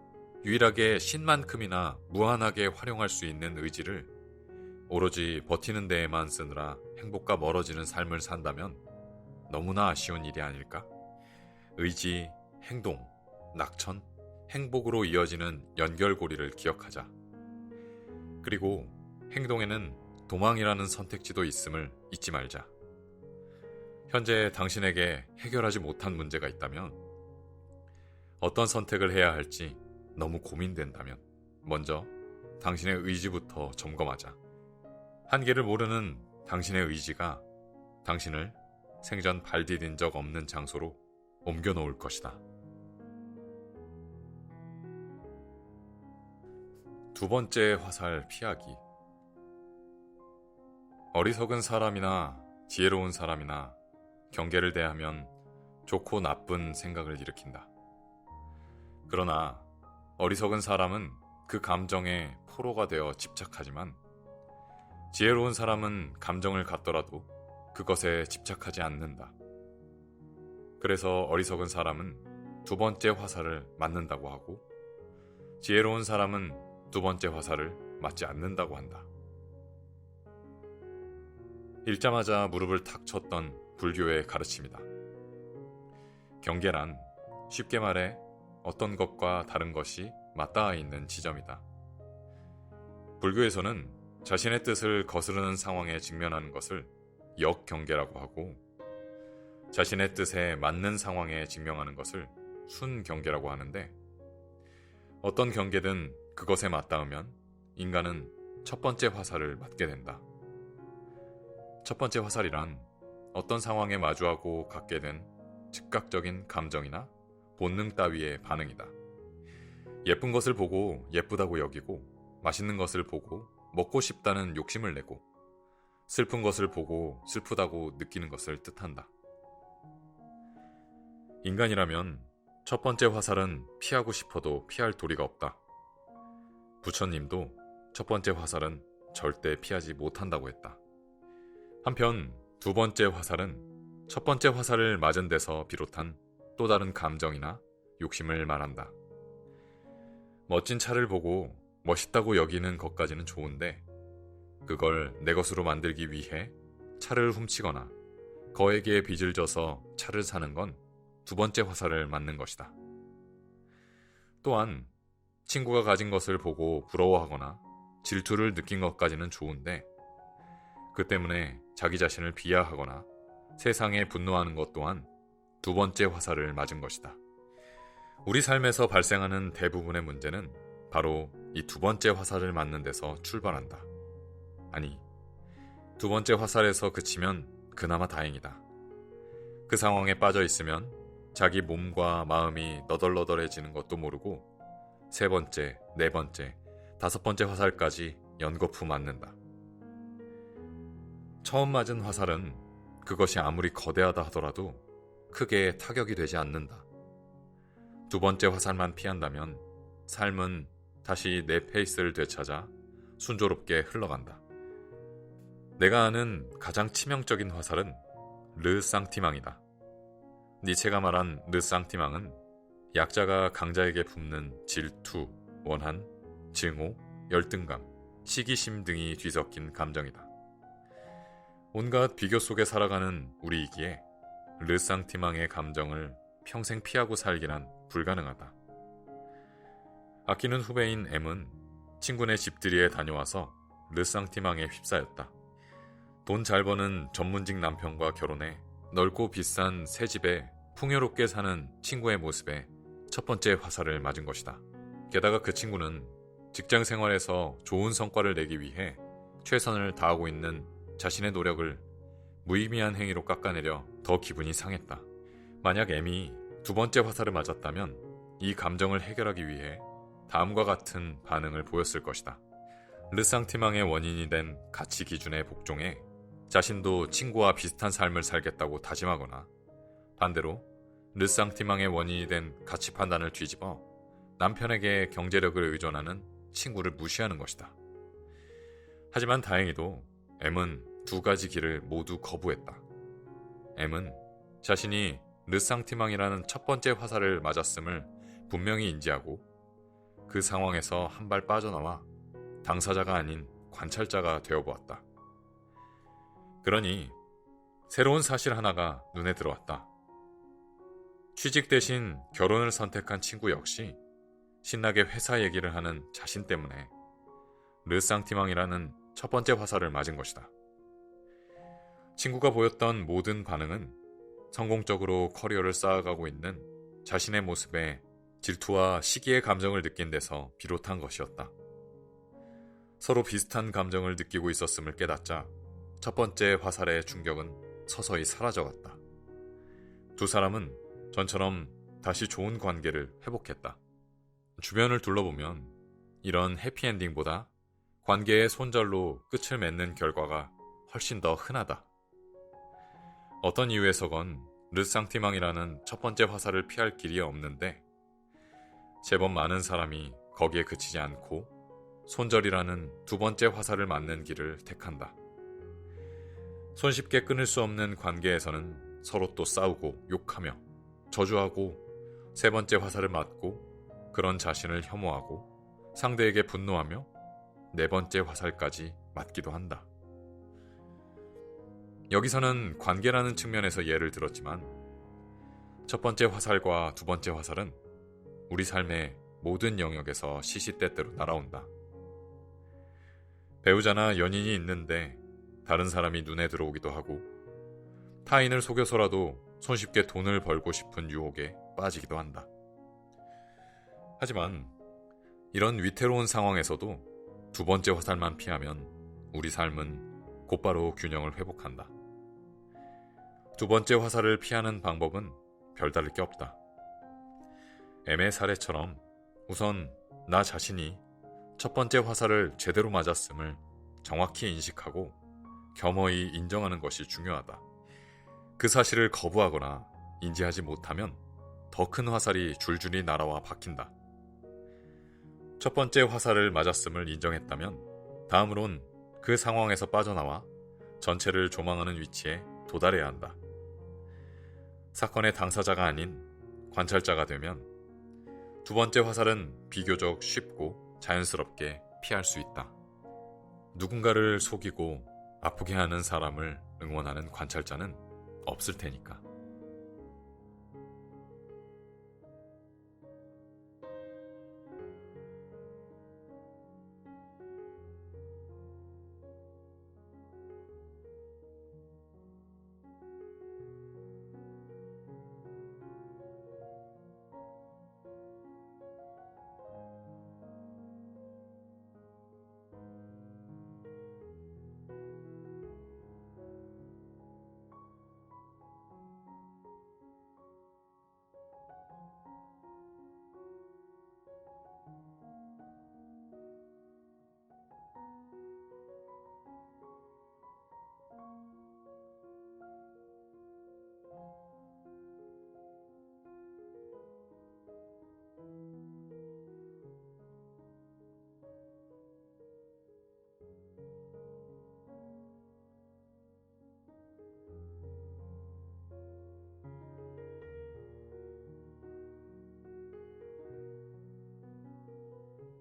유일하게 신만큼이나 무한하게 활용할 수 있는 의지를 오로지 버티는 데에만 쓰느라 행복과 멀어지는 삶을 산다면 너무나 아쉬운 일이 아닐까? 의지, 행동, 낙천, 행복으로 이어지는 연결고리를 기억하자. 그리고 행동에는 도망이라는 선택지도 있음을 잊지 말자. 현재 당신에게 해결하지 못한 문제가 있다면, 어떤 선택을 해야 할지 너무 고민된다면 먼저 당신의 의지부터 점검하자. 한계를 모르는 당신의 의지가 당신을 생전 발 디딘 적 없는 장소로 옮겨 놓을 것이다. 두 번째 화살 피하기. 어리석은 사람이나 지혜로운 사람이나 경계를 대하면 좋고 나쁜 생각을 일으킨다. 그러나 어리석은 사람은 그 감정에 포로가 되어 집착하지만 지혜로운 사람은 감정을 갖더라도 그것에 집착하지 않는다. 그래서 어리석은 사람은 두 번째 화살을 맞는다고 하고 지혜로운 사람은 두 번째 화살을 맞지 않는다고 한다. 읽자마자 무릎을 탁 쳤던 불교의 가르침이다. 경계란 쉽게 말해 어떤 것과 다른 것이 맞닿아 있는 지점이다. 불교에서는 자신의 뜻을 거스르는 상황에 직면하는 것을 역경계라고 하고 자신의 뜻에 맞는 상황에 직면하는 것을 순경계라고 하는데 어떤 경계든 그것에 맞닿으면 인간은 첫 번째 화살을 맞게 된다. 첫 번째 화살이란 어떤 상황에 마주하고 갖게 된 즉각적인 감정이나 본능 따위의 반응이다. 예쁜 것을 보고 예쁘다고 여기고 맛있는 것을 보고 먹고 싶다는 욕심을 내고 슬픈 것을 보고 슬프다고 느끼는 것을 뜻한다. 인간이라면 첫 번째 화살은 피하고 싶어도 피할 도리가 없다. 부처님도 첫 번째 화살은 절대 피하지 못한다고 했다. 한편 두 번째 화살은 첫 번째 화살을 맞은 데서 비롯한 또 다른 감정이나 욕심을 말한다. 멋진 차를 보고 멋있다고 여기는 것까지는 좋은데 그걸 내 것으로 만들기 위해 차를 훔치거나 거액의 빚을 져서 차를 사는 건 두 번째 화살을 맞는 것이다. 또한 친구가 가진 것을 보고 부러워하거나 질투를 느낀 것까지는 좋은데 그 때문에 자기 자신을 비하하거나 세상에 분노하는 것 또한 두 번째 화살을 맞은 것이다. 우리 삶에서 발생하는 대부분의 문제는 바로 이 두 번째 화살을 맞는 데서 출발한다. 아니, 두 번째 화살에서 그치면 그나마 다행이다. 그 상황에 빠져 있으면 자기 몸과 마음이 너덜너덜해지는 것도 모르고 세 번째, 네 번째, 다섯 번째 화살까지 연거푸 맞는다. 처음 맞은 화살은 그것이 아무리 거대하다 하더라도 크게 타격이 되지 않는다. 두 번째 화살만 피한다면 삶은 다시 내 페이스를 되찾아 순조롭게 흘러간다. 내가 아는 가장 치명적인 화살은 르상티망이다. 니체가 말한 르상티망은 약자가 강자에게 품는 질투, 원한, 증오, 열등감, 시기심 등이 뒤섞인 감정이다. 온갖 비교 속에 살아가는 우리이기에 르상티망의 감정을 평생 피하고 살기란 불가능하다. 아끼는 후배인 M은 친구네 집들이에 다녀와서 르상티망에 휩싸였다. 돈 잘 버는 전문직 남편과 결혼해 넓고 비싼 새 집에 풍요롭게 사는 친구의 모습에 첫 번째 화살을 맞은 것이다. 게다가 그 친구는 직장 생활에서 좋은 성과를 내기 위해 최선을 다하고 있는 자신의 노력을 무의미한 행위로 깎아내려 더 기분이 상했다. 만약 M이 두 번째 화살을 맞았다면 이 감정을 해결하기 위해 다음과 같은 반응을 보였을 것이다. 르상티망의 원인이 된 가치 기준에 복종해 자신도 친구와 비슷한 삶을 살겠다고 다짐하거나 반대로 르상티망의 원인이 된 가치 판단을 뒤집어 남편에게 경제력을 의존하는 친구를 무시하는 것이다. 하지만 다행히도 M은 두 가지 길을 모두 거부했다. M은 자신이 르상티망이라는 첫 번째 화살을 맞았음을 분명히 인지하고 그 상황에서 한 발 빠져나와 당사자가 아닌 관찰자가 되어보았다. 그러니 새로운 사실 하나가 눈에 들어왔다. 취직 대신 결혼을 선택한 친구 역시 신나게 회사 얘기를 하는 자신 때문에 르상티망이라는 첫 번째 화살을 맞은 것이다. 친구가 보였던 모든 반응은 성공적으로 커리어를 쌓아가고 있는 자신의 모습에 질투와 시기의 감정을 느낀 데서 비롯한 것이었다. 서로 비슷한 감정을 느끼고 있었음을 깨닫자 첫 번째 화살의 충격은 서서히 사라져갔다. 두 사람은 전처럼 다시 좋은 관계를 회복했다. 주변을 둘러보면 이런 해피엔딩보다 관계의 손절로 끝을 맺는 결과가 훨씬 더 흔하다. 어떤 이유에서건 르상티망이라는 첫 번째 화살을 피할 길이 없는데 제법 많은 사람이 거기에 그치지 않고 손절이라는 두 번째 화살을 맞는 길을 택한다. 손쉽게 끊을 수 없는 관계에서는 서로 또 싸우고 욕하며 저주하고 세 번째 화살을 맞고 그런 자신을 혐오하고 상대에게 분노하며 네 번째 화살까지 맞기도 한다. 여기서는 관계라는 측면에서 예를 들었지만 첫 번째 화살과 두 번째 화살은 우리 삶의 모든 영역에서 시시때때로 날아온다. 배우자나 연인이 있는데 다른 사람이 눈에 들어오기도 하고 타인을 속여서라도 손쉽게 돈을 벌고 싶은 유혹에 빠지기도 한다. 하지만 이런 위태로운 상황에서도 두 번째 화살만 피하면 우리 삶은 곧바로 균형을 회복한다. 두 번째 화살을 피하는 방법은 별다를 게 없다. M의 사례처럼 우선 나 자신이 첫 번째 화살을 제대로 맞았음을 정확히 인식하고 겸허히 인정하는 것이 중요하다. 그 사실을 거부하거나 인지하지 못하면 더 큰 화살이 줄줄이 날아와 박힌다. 첫 번째 화살을 맞았음을 인정했다면 다음으론 그 상황에서 빠져나와 전체를 조망하는 위치에 도달해야 한다. 사건의 당사자가 아닌 관찰자가 되면 두 번째 화살은 비교적 쉽고 자연스럽게 피할 수 있다. 누군가를 속이고 아프게 하는 사람을 응원하는 관찰자는 없을 테니까.